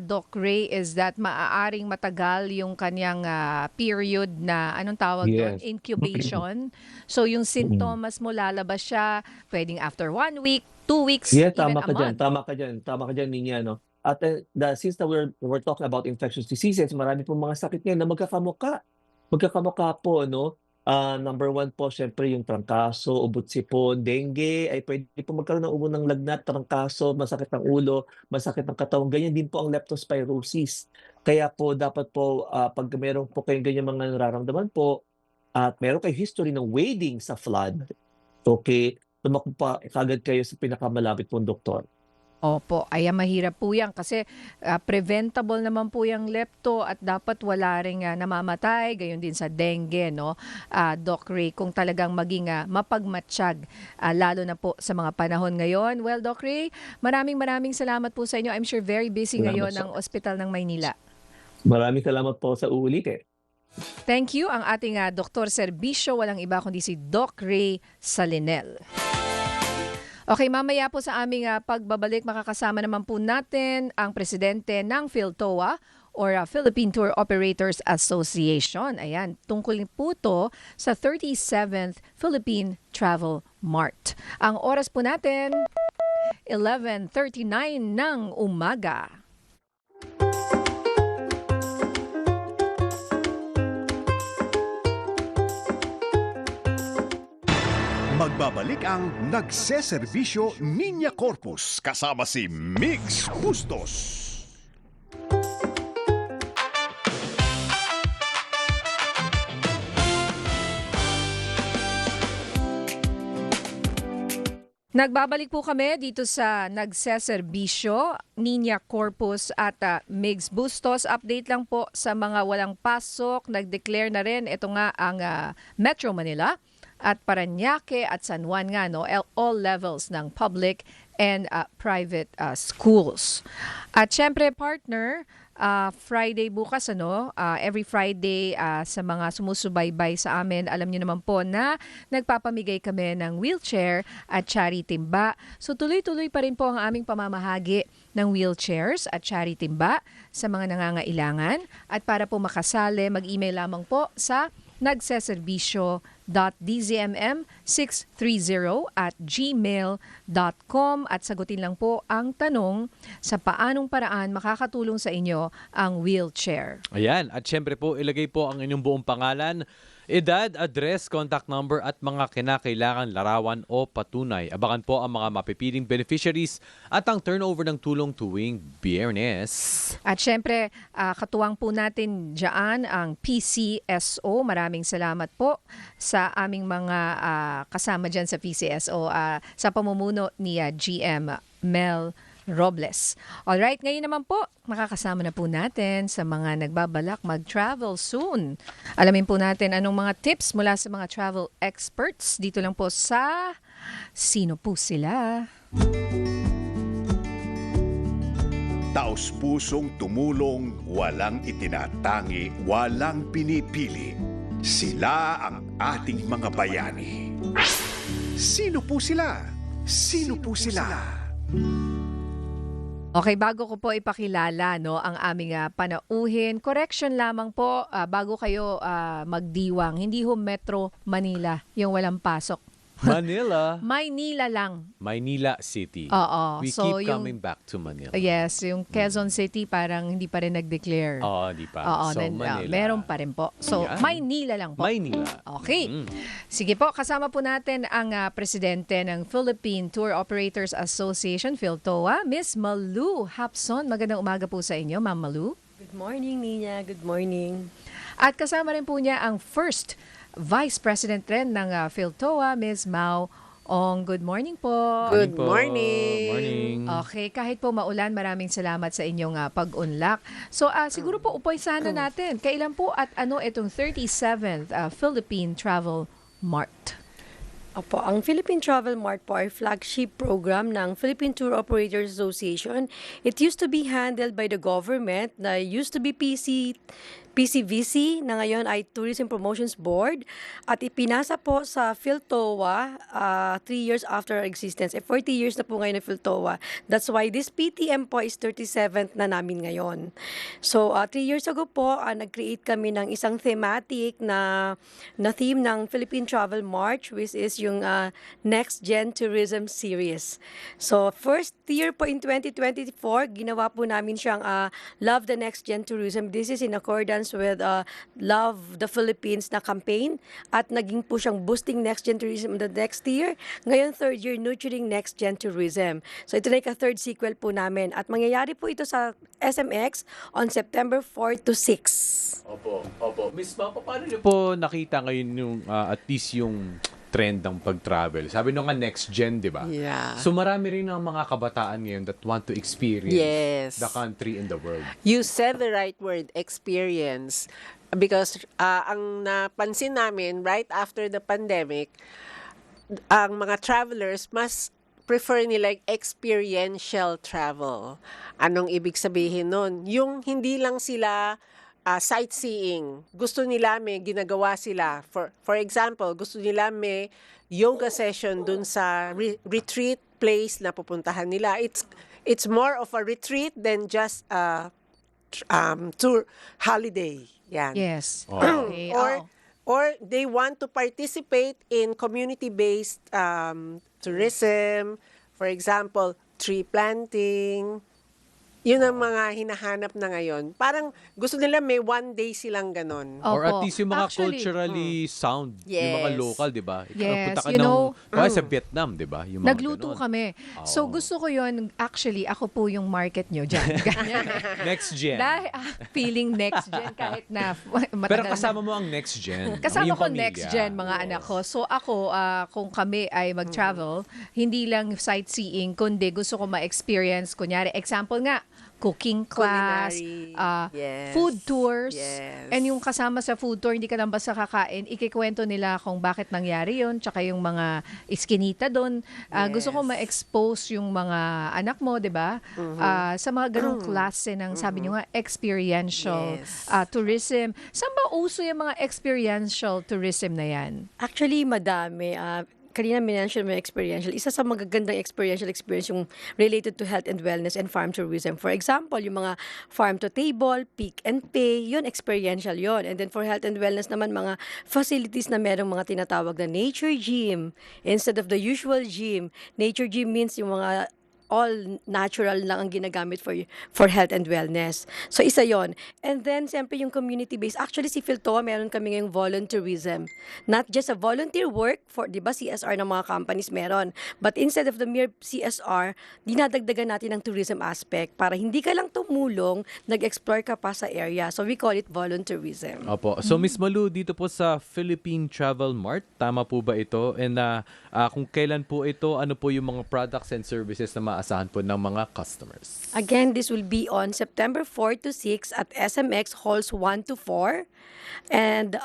Doc Ray, is that maaaring matagal yung kanyang period na, anong tawag doon? Yes. Incubation. So yung sintomas mo lalabas siya, pwedeng after 1 week, 2 weeks, Yeah, even tama a ka dyan. month. Tama ka dyan, Ninya, no? At since we're talking about infectious diseases, marami pong mga sakit ngayon na magkakamuka. Magkakamuka po, no? Number 1 po, syempre yung trangkaso, ubot-sipon, dengue, ay pwede po magkaroon ng ubo ng lagnat, trangkaso, masakit ng ulo, masakit ng katawan. Ganyan din po ang leptospirosis. Kaya po, dapat po, pag meron po kayong ganyan mga nararamdaman po, at meron kayong history ng wading sa flood, okay, tumakbo pa kagad kayo sa pinakamalapit pong doktor. Opo, ayan mahirap po yan kasi preventable naman po yung lepto at dapat wala ring namamatay, gayon din sa dengue, no? Doc Ray, kung talagang maging mapagmatsyag, lalo na po sa mga panahon ngayon. Well, Doc Ray, maraming salamat po sa inyo. I'm sure very busy ngayon Salamat ang Ospital ng Maynila. Maraming salamat po sa uulitin. Thank you. Ang ating Dr. Serbisyo, walang iba kundi si Doc Ray Salinel. Okay, mamaya po sa aming pagbabalik, makakasama naman po natin ang presidente ng PhilToA or Philippine Tour Operators Association. Ayan, tungkol po to sa 37th Philippine Travel Mart. Ang oras po natin, 11:39 ng umaga. Magbabalik ang nagseserbisyo Niña Corpus kasama si Migs Bustos. Nagbabalik po kami dito sa nagseserbisyo, Niña Corpus at Migs Bustos. Update lang po sa mga walang pasok. Nag-declare na rin ito nga ang Metro Manila at Parañaque at San Juan nga, no? All levels ng public and private schools. At syempre partner, Friday bukas, every Friday sa mga sumusubaybay sa amin, alam niyo naman po na nagpapamigay kami ng wheelchair at charity timba. So tuloy-tuloy pa rin po ang aming pamamahagi ng wheelchairs at charity timba sa mga nangangailangan. At para po makasali, mag-email lamang po sa nagseserbisyo.dzmm630@gmail.com at sagutin lang po ang tanong sa paanong paraan makakatulong sa inyo ang wheelchair. Ayan, at syempre po, ilagay po ang inyong buong pangalan, edad, address, contact number at mga kinakailangan larawan o patunay. Abangan po ang mga mapipiling beneficiaries at ang turnover ng tulong tuwing Biyernes. At syempre, katuwang po natin dyan ang PCSO. Maraming salamat po sa aming mga kasama dyan sa PCSO sa pamumuno ni GM Mel Robles. Alright, ngayon naman po, makakasama na po natin sa mga nagbabalak mag-travel soon. Alamin po natin anong mga tips mula sa mga travel experts. Dito lang po sa Sino Po Sila? Taos-pusong tumulong, walang itinatangi, walang pinipili. Sila ang ating mga bayani. Sino po sila? Sino po sila? Okay, bago ko po ipakilala ang aming panauhin, correction lamang po bago kayo magdiwang. Hindi ho Metro Manila yung walang pasok. Manila. Maynila lang. Maynila City. Oo. We So, keep yung- coming back to Manila. Yes, yung Quezon City parang hindi pa rin nag-declare. Oo, di pa. Oo, So, then, Manila. meron pa rin po. So, Ayan. Maynila lang po. Maynila. Okay. Sige po, kasama po natin ang presidente ng Philippine Tour Operators Association, PhilToA, Miss Malu Hapson. Magandang umaga po sa inyo, Ma'am Malu. Good morning, Nina. Good morning. At kasama rin po niya ang first Vice President rin ng PhilToA, Ms. Mau Ong. Good morning po. Good po. morning. Morning. Okay, kahit po maulan, maraming salamat sa inyong pag-unlak. So, siguro po upoy sana natin. Kailan po at ano itong 37th Philippine Travel Mart? Opo, ang Philippine Travel Mart po ay flagship program ng Philippine Tour Operators Association. It used to be handled by the government na used to be PCVC na ngayon ay Tourism Promotions Board at ipinasa po sa PhilToA 3 years after our existence. 40 years na po ngayon ng PhilToA. That's why this PTM po is 37th na namin ngayon. So 3 years ago po, nag-create kami ng isang thematic na theme ng Philippine Travel March, which is yung Next Gen Tourism Series. So first year po in 2024, ginawa po namin siyang Love the Next Gen Tourism. This is in accordance with Love the Philippines na campaign at naging po siyang boosting next gen tourism the next year. Ngayon, third year, nurturing next gen tourism. So ito na yung third sequel po namin at mangyayari po ito sa SMX on September 4 to 6. Opo. Miss Ma, paano niyo po nakita ngayon yung at least yung trend ng pag-travel. Sabi nyo nga next gen, di ba? Yeah. So marami rin ng mga kabataan ngayon that want to experience Yes. the country and the world. You said the right word, experience. Because ang napansin namin right after the pandemic, ang mga travelers mas prefer nila experiential travel. Anong ibig sabihin nun? Yung hindi lang sila sightseeing. Gusto nila may ginagawa sila. For example, gusto nila may yoga session dun sa retreat place na pupuntahan nila. It's more of a retreat than just a tour holiday. Yan. Yes. Oh. Okay. Or they want to participate in community-based tourism, for example, tree planting. Yun ang mga hinahanap na ngayon. Parang gusto nila may one day silang ganon. Or at Opo. least yung mga Actually, culturally sound, yung mga Yes. local, di ba? Yes, Punta ka you know, sa Vietnam, di ba? Yung mga Nagluto ganon. kami. So Oo. gusto ko yun, actually, ako po yung market nyo dyan. Ganyan. Next gen. Dahil feeling next gen kahit na matagal Pero na. kasama mo ang next gen. Kasama yung ko pamilya. next gen, mga anak ko. So ako, kung kami ay mag-travel, hindi lang sightseeing, kundi gusto ko ma-experience. Kunyari, example nga, cooking class, Culinary. Yes. food tours. Yes. And yung kasama sa food tour, hindi ka lang basta kakain, ikikwento nila kung bakit nangyari yun, tsaka yung mga iskinita doon. Gusto ko Yes. ma-expose yung mga anak mo, di ba? Sa mga ganong klase ng, sabi nyo nga, experiential Yes. tourism. Saan ba uso yung mga experiential tourism na yan? Actually, madami. Kanina minention mo yung experiential. Isa sa magagandang experiential experience yung related to health and wellness and farm tourism. For example, yung mga farm to table, pick and pay, yun, experiential yun. And then for health and wellness naman, mga facilities na merong mga tinatawag na nature gym instead of the usual gym. Nature gym means yung mga all natural lang ang ginagamit for health and wellness. So, isa yon. And then, siyempre, yung community-based. Actually, si Philtoa, meron kami ngayong volunteerism. Not just a volunteer work for, di ba, CSR ng mga companies meron. But instead of the mere CSR, dinadagdagan natin ang tourism aspect para hindi ka lang tumulong, nag-explore ka pa sa area. So, we call it volunteerism. Opo. So, Miss Malu, dito po sa Philippine Travel Mart, tama po ba ito? And kung kailan po ito, ano po yung mga products and services na maasahan po ng mga customers? Again, this will be on September 4 to 6 at SMX Halls 1 to 4. And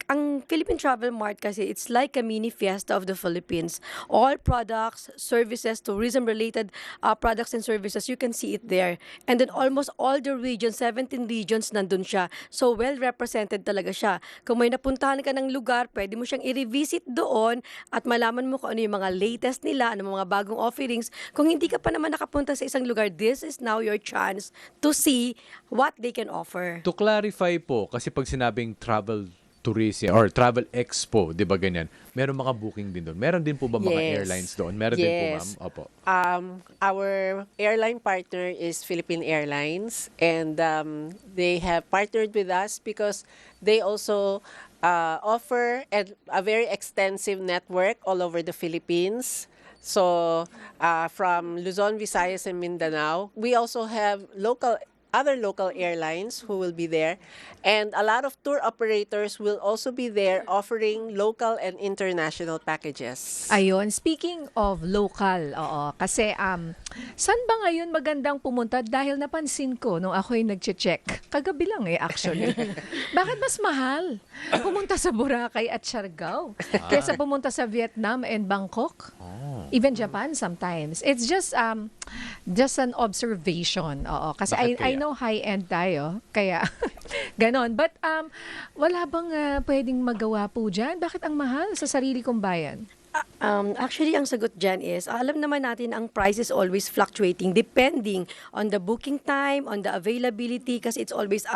ang Philippine Travel Mart kasi, it's like a mini fiesta of the Philippines. All products, services, tourism-related products and services, you can see it there. And then almost all the regions, 17 regions, nandun siya. So well-represented talaga siya. Kung may napuntahan ka ng lugar, pwede mo siyang i-revisit doon at malaman mo kung ano yung mga latest nila, ano mga bagong offerings. Kung hindi ka pa naman nakapunta sa isang lugar, this is now your chance to see what they can offer. To clarify po, kasi pag sinabing travel tourism or travel expo, di ba ganyan, meron mga booking din doon. Meron din po ba mga Yes. airlines doon? Meron din po, ma'am? Yes. Opo. Our airline partner is Philippine Airlines, and they have partnered with us because they also offer a very extensive network all over the Philippines. So, from Luzon, Visayas, and Mindanao, we also have other local airlines who will be there, and a lot of tour operators will also be there offering local and international packages. Ayun, speaking of local, oo, kasi saan ba ngayon magandang pumunta? Dahil napansin ko nung ako'y nagche-check, kagabi lang actually. Bakit mas mahal pumunta sa Boracay at Siargao kaysa pumunta sa Vietnam and Bangkok? Even Japan sometimes. It's just an observation. Oo, kasi Bakit I kaya? know high-end tayo, kaya ganon. But wala bang pwedeng magawa po dyan? Bakit ang mahal sa sarili kong bayan? Actually, ang sagot dyan is, alam naman natin ang price is always fluctuating depending on the booking time, on the availability, kasi it's always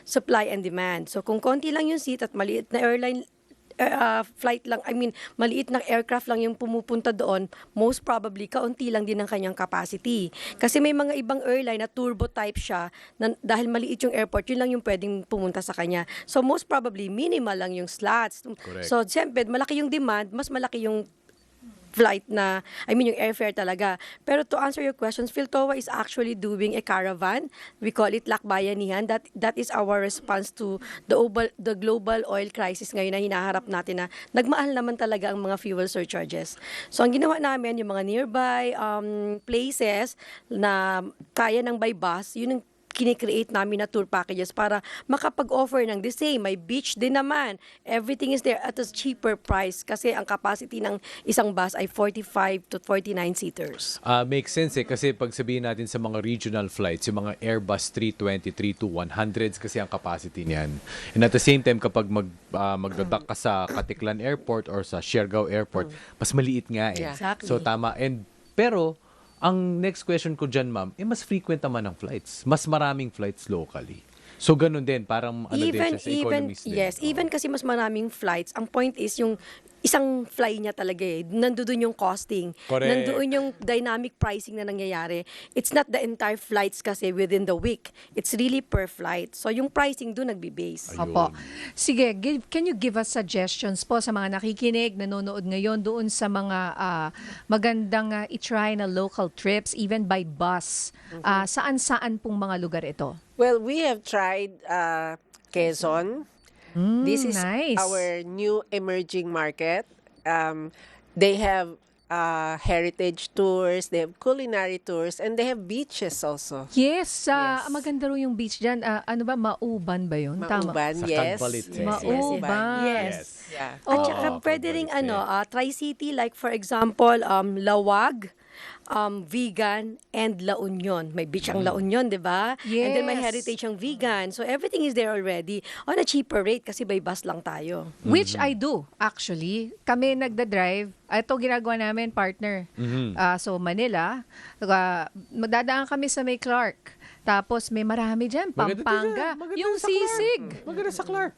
supply and demand. So kung konti lang yung seat at maliit na flight lang, maliit na aircraft lang yung pumupunta doon, most probably, kaunti lang din ang kanyang capacity. Kasi may mga ibang airline na turbo type siya, na dahil maliit yung airport, yun lang yung pwedeng pumunta sa kanya. So most probably, minimal lang yung slots. Correct. So siyempre, malaki yung demand, mas malaki yung flight na, I mean yung airfare talaga. Pero to answer your questions, PhilTowa is actually doing a caravan. We call it Lakbayanihan. That is our response to the global oil crisis ngayon na hinaharap natin na nagmahal naman talaga ang mga fuel surcharges. So ang ginawa namin, yung mga nearby places na kaya ng by bus, yun ang kine-create namin na tour packages para makapag-offer ng the same. May beach din naman. Everything is there at a cheaper price kasi ang capacity ng isang bus ay 45 to 49 seaters. Makes sense kasi pag sabihin natin sa mga regional flights, yung mga Airbus 320, 32100s kasi ang capacity niyan. And at the same time, kapag magdadak ka sa Katiklan Airport or sa Siargao Airport, mas maliit nga eh. Exactly. So tama. Pero ang next question ko dyan, ma'am, mas frequent naman ang flights. Mas maraming flights locally. So, ganun din. Parang din siya sa economies din. Yes, even kasi mas maraming flights, ang point is yung isang fly niya talaga eh. Nandoon yung costing. Correct. Nandoon yung dynamic pricing na nangyayari. It's not the entire flights kasi within the week. It's really per flight. So, yung pricing doon nagbe-base. Ayun. Opo. Sige, can you give us suggestions po sa mga nakikinig, nanonood ngayon doon sa mga magandang i-try na local trips, even by bus? Saan-saan pong mga lugar ito? Well, we have tried Quezon. This is nice. our new emerging market. They have heritage tours, they have culinary tours, and they have beaches also. Yes, Yes. maganda rin yung beach dyan. Ano ba, Mauban ba yun? Tama. Mauban, Sa yes. Tagbalit, Yes, eh. Mauban. Yes. Yeah. At saka pwede rin Tri-City, like for example, Lawag, vegan, and La Union. May beach ang La Union, di ba? And then may Yes. heritage ang vegan. So everything is there already on a cheaper rate kasi by bus lang tayo. Which I do, actually. Kami nagda-drive. Ito ginagawa namin, partner. So, Manila. Magdadaan kami sa may Clark. Tapos may marami dyan, Pampanga. Yung sisig. Maganda sa Clark.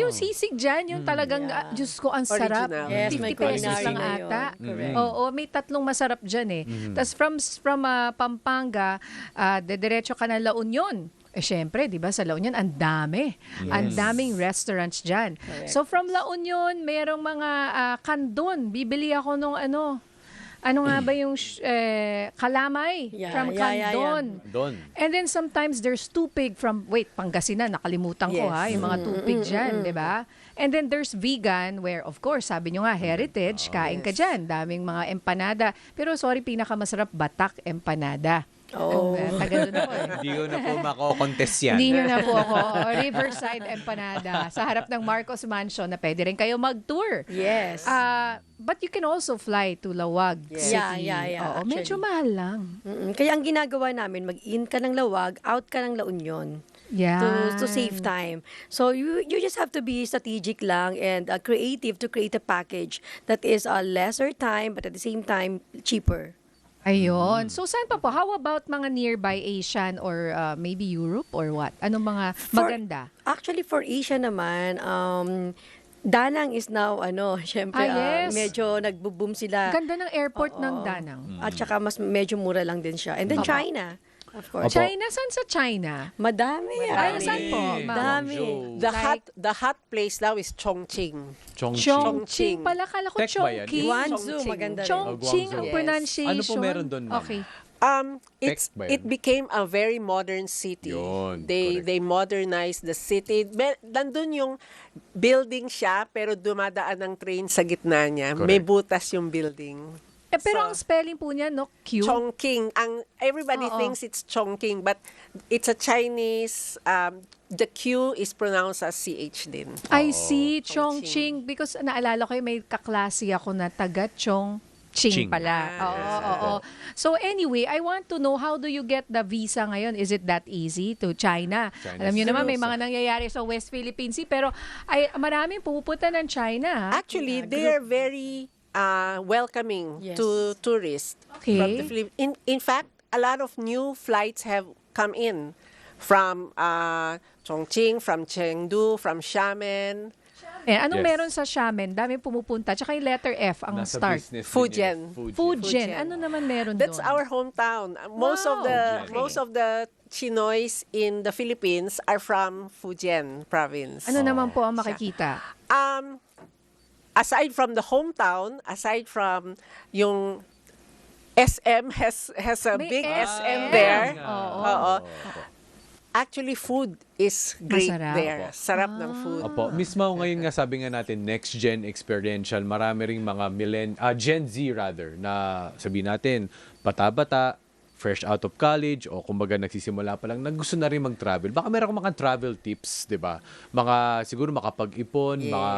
Yung sisig dyan, yung talagang, Diyos ko, ang sarap. Original. Yes, 50 may pesos culinary lang na yun. ata. Correct. Oo, may tatlong masarap dyan eh. Tapos from Pampanga, dediretso ka na La Union. Syempre, di ba, sa La Union, ang dami. Ang daming restaurants dyan. So, from La Union, merong mga kandon. Bibili ako nung ano nga ba yung kalamay from Kandon. Doon. And then sometimes there's tupig from, Pangasinan, nakalimutan ko Yes. yung mga tupig dyan, di ba? And then there's vegan where, of course, sabi nyo nga, heritage, kain ka dyan. Daming mga empanada. Pero sorry, pinakamasarap, Batak empanada. Oh. Taga doon ako eh. Hindi ko na po mako-contest yan. Hindi nyo na po ako. Riverside Empanada. Sa harap ng Marcos Mansion na pwede rin kayo mag-tour. Yes. But you can also fly to Lawag Yes. City. Yeah, Oo, medyo actually. mahal lang. Kaya ang ginagawa namin, mag-in ka ng Lawag, out ka ng La Union. Yeah. To save time. So you just have to be strategic lang and creative to create a package that is lesser time but at the same time cheaper. Ayun. So, saan pa po? How about mga nearby Asian or maybe Europe or what? Anong mga maganda? Actually, for Asia naman, Danang is now, syempre, Yes. medyo nagbo-boom sila. Ganda ng airport ng Danang. At saka mas medyo mura lang din siya. And then China, of course. China? Saan sa China? Madami. Ay, saan po? ma'am? Madami. The hot place now is Chongqing. Chongqing. Pala, kala ko Tech ba yan? Chongqing. Guangzhou, maganda rin. Chongqing ang Yes. pronunciation. Ano po meron doon, ma'am? Okay. It ba yan? became a very modern city. Yun, correct. They modernized the city. Nandun yung building siya pero dumadaan ng train sa gitna niya. May Correct. butas yung building. Pero So, ang spelling po niya, no? Q. Chongqing. Everybody Oo. thinks it's Chongqing but it's a Chinese the Q is pronounced as CH din. I see. Chongqing. Chongqing. Because naalala ko may kaklase ako na taga Chongqing pala. Oo. So anyway, I want to know how do you get the visa ngayon? Is it that easy to China? Alam niyo naman may mga nangyayari sa West Philippine Sea pero maraming pupunta ng China. Actually, they are very welcoming Yes. to tourists Okay. from the Philippines. In fact, a lot of new flights have come in from Chongqing, from Chengdu, from Xiamen. Anong Yes. meron sa Xiamen? Dami pumupunta. Tsaka yung letter F ang Nasa start. business din Fujian. yun. Fujian. Ano naman meron doon? That's our hometown. Most of Wow. the Chinoys in the Philippines are from Fujian province. Ano naman po ang makikita? aside from the hometown, aside from yung SM has a May big SM. SM there. Oo. Oo. Actually, food is great Masarap. there. Sarap ng food. Opo, mismo ngayon nga sabi nga natin next gen experiential, marami ring mga Gen Z rather na sabihin natin bata-bata, fresh out of college o kumbaga nagsisimula pa lang, gusto na rin mag-travel. Baka meron akong mga travel tips, 'di ba? Mga siguro makapag-ipon, mga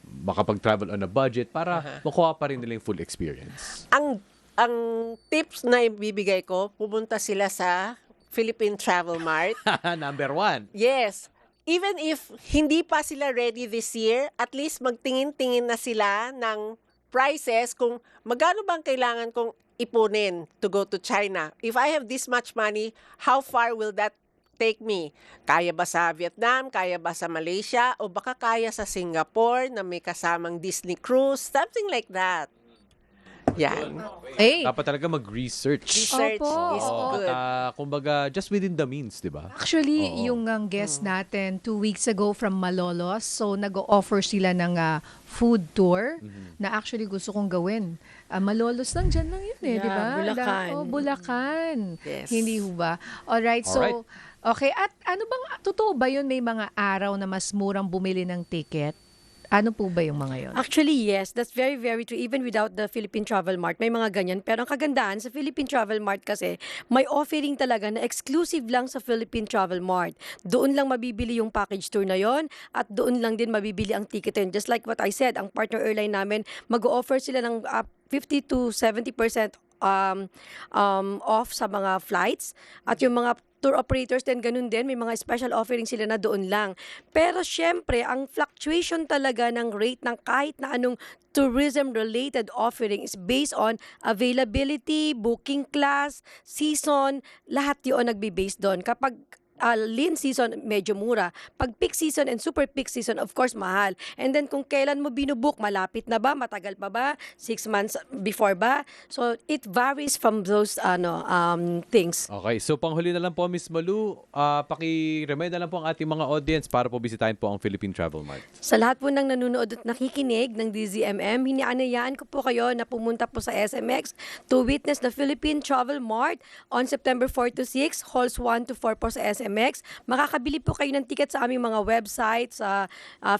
makapag-travel on a budget para makuha pa rin nila yung full experience. Ang tips na ibibigay ko, pumunta sila sa Philippine Travel Mart. Number 1. Yes. Even if hindi pa sila ready this year, at least magtingin-tingin na sila ng prices kung magkano bang kailangan kong ipunin to go to China. If I have this much money, how far will that take me? Kaya ba sa Vietnam? Kaya ba sa Malaysia? O baka kaya sa Singapore na may kasamang Disney cruise? Something like that. Yan. Eh, Dapat talaga mag-research. Research Opo. is Oo. good. Kumbaga, just within the means, di ba? actually, Oo. yung guest natin 2 weeks ago from Malolos, so nag-offer sila ng food tour na actually gusto kong gawin. Malolos lang, dyan lang yun Yeah, di ba? Bulacan. Bulacan. Yes. Hindi ho ba? Alright, so, Alright. okay. At ano bang, totoo ba yun may mga araw na mas murang bumili ng ticket? Ano po ba yung mga yun? Actually, yes. That's very, very true. Even without the Philippine Travel Mart, may mga ganyan. Pero ang kagandahan sa Philippine Travel Mart kasi, may offering talaga na exclusive lang sa Philippine Travel Mart. Doon lang mabibili yung package tour na yon at doon lang din mabibili ang ticket. And just like what I said, ang partner airline namin, mag-offer sila ng 50 to 70% off sa mga flights. At yung mga tour operators din, ganun din. May mga special offering sila na doon lang. Pero syempre, ang fluctuation talaga ng rate ng kahit na anong tourism-related offering is based on availability, booking class, season, lahat yun nagbe-base doon. Kapag lean season, medyo mura. Pag peak season and super peak season, of course, mahal. And then kung kailan mo binubook, malapit na ba? Matagal pa ba? 6 months before ba? So, it varies from those things. Okay, so panghuli na lang po, Miss Malu, paki-remind na lang po ang ating mga audience para po bisitahin po ang Philippine Travel Mart. Sa lahat po ng nanonood at nakikinig ng DZMM, hinianayaan ko po kayo na pumunta po sa SMX to witness the Philippine Travel Mart on September 4 to 6, halls 1 to 4 po sa SMX. Makakabili po kayo ng ticket sa aming mga websites, sa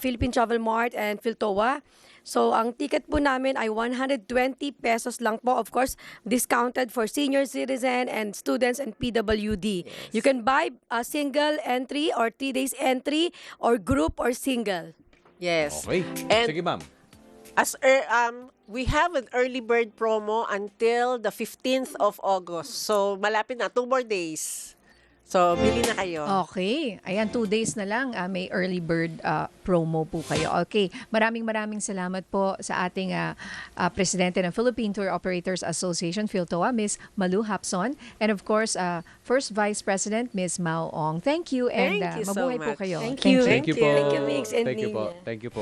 Philippine Travel Mart and Philtoa. So, ang ticket po namin ay 120 pesos lang po. Of course, discounted for senior citizen and students and PWD. Yes. You can buy a single entry or 3 days entry or group or single. Yes. Okay, And sige ma'am. We have an early bird promo until the 15th of August. So, malapit na. 2 more days. So, bili na kayo. Okay. Ayan, 2 days na lang. May early bird promo po kayo. Okay. Maraming salamat po sa ating presidente ng Philippine Tour Operators Association, Philtoa, Ms. Malu Hapson. And of course, First Vice President, Ms. Mao Ong. Thank you and Thank you so mabuhay po much. kayo. Thank you. Thank you po. Thank you, Mix and Thank you po. Nina. Thank you po.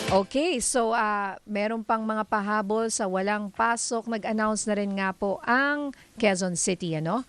Okay, so meron pang mga pahabol sa walang pasok. Nag-announce na rin nga po ang Quezon City, ano?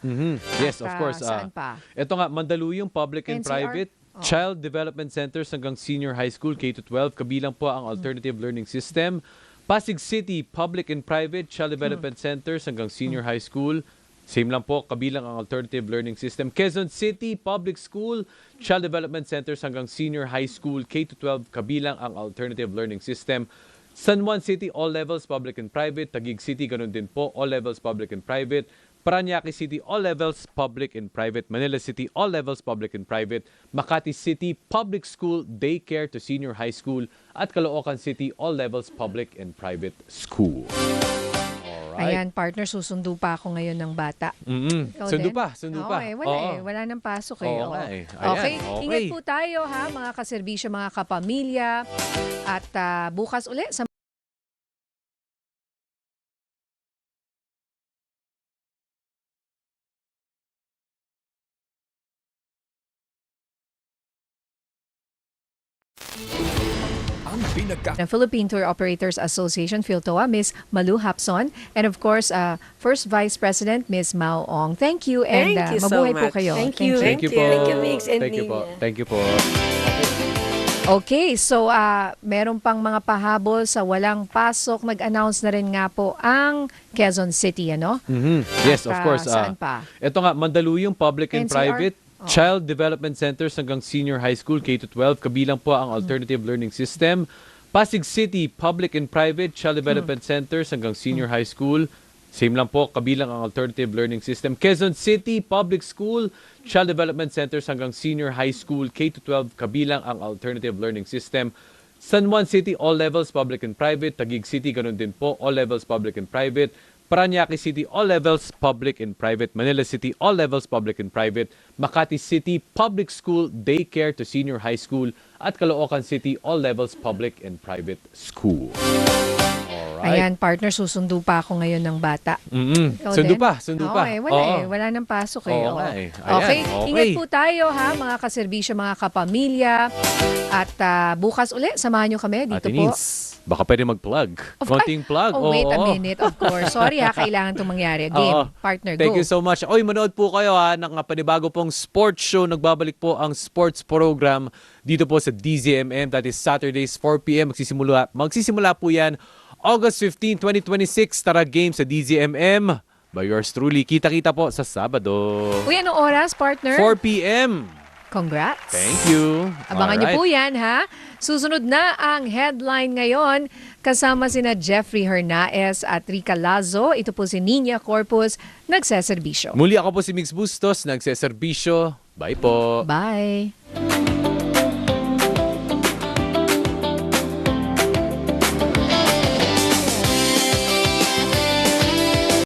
Yes, At, of course. saan pa? Ito nga, Mandaluyong Public and NCR? Private Child Development Centers hanggang Senior High School, K-12. Kabilang po ang Alternative Learning System. Pasig City Public and Private Child Development Centers hanggang Senior High School. Same lang po, kabilang ang Alternative Learning System. Quezon City Public School, Child Development Centers hanggang Senior High School, K-12, kabilang ang Alternative Learning System. San Juan City, all levels, public and private. Taguig City, ganun din po, all levels, public and private. Parañaque City, all levels, public and private. Manila City, all levels, public and private. Makati City, public school, daycare to senior high school. At Caloocan City, all levels, public and private school. Ayan, partner, susundo pa ako ngayon ng bata. Ikaw Sundo din? pa, sundo Oo, pa. wala Oo. wala nang pasok eh. Oo Oo. nga eh. Ayan, Okay, okay. ingat po tayo ha, mga kaserbisyo, mga kapamilya. At bukas uli sa Ang pinagka ng Philippine Tour Operators Association, Philtoa, Ms. Malu Hapson. And of course, First Vice President, Ms. Mao Ong. Thank you and Thank you so mabuhay po much. kayo. Thank you. Thank you po. Thank you, Mix and Thank you po. Nina. Thank you po. Okay, so meron pang mga pahabol sa walang pasok. Nag-announce na rin nga po ang Quezon City, ano? Yes, At, of course. saan pa? Ito nga, Mandaluyong Public and NCR? Private Child Development Centers hanggang Senior High School K-12, kabilang po ang Alternative Learning System. Pasig City Public and Private Child Development Centers hanggang Senior High School. Same lang po, kabilang ang Alternative Learning System. Quezon City Public School Child Development Centers hanggang Senior High School K-12, kabilang ang Alternative Learning System. San Juan City All Levels Public and Private. Taguig City, ganun din po, All Levels Public and Private. Parañaque City All Levels Public and Private. Manila City All Levels Public and Private. Makati City Public School Daycare to Senior High School. At Caloocan City All Levels Public and Private School. Ayan, partner, susundo pa ako ngayon ng bata. Ikaw Sundo din? pa. Oo, wala wala nang pasok eh. Oo Oo. nga eh. Ayan, Okay, okay. ingat po tayo ha, mga kaserbisyo, mga kapamilya. At bukas ulit, samahan nyo kami dito Ate po. Nins, baka pwede mag-plug. Konting plug. Oh, wait a Oo. minute, of course. Sorry ha, kailangan itong mangyari. Game, Oo. partner, Thank go. you so much. Oy, manood po kayo ha ng panibago pong sports show. Nagbabalik po ang sports program dito po sa DZMM. That is Saturdays 4 p.m. Magsisimula po yan August 15, 2026. Tara game sa DZMM. By yours truly. Kita-kita po sa Sabado. Uy, anong oras, partner? 4 p.m. Congrats. Thank you. Abangan niyo Alright. po yan, ha? Susunod na ang headline ngayon kasama sina Jeffrey Hernaez at Rica Lazo. Ito po si Nina Corpus, nagseserbisyo. Muli ako po si Mix Bustos, nagseserbisyo. Bye po. Bye.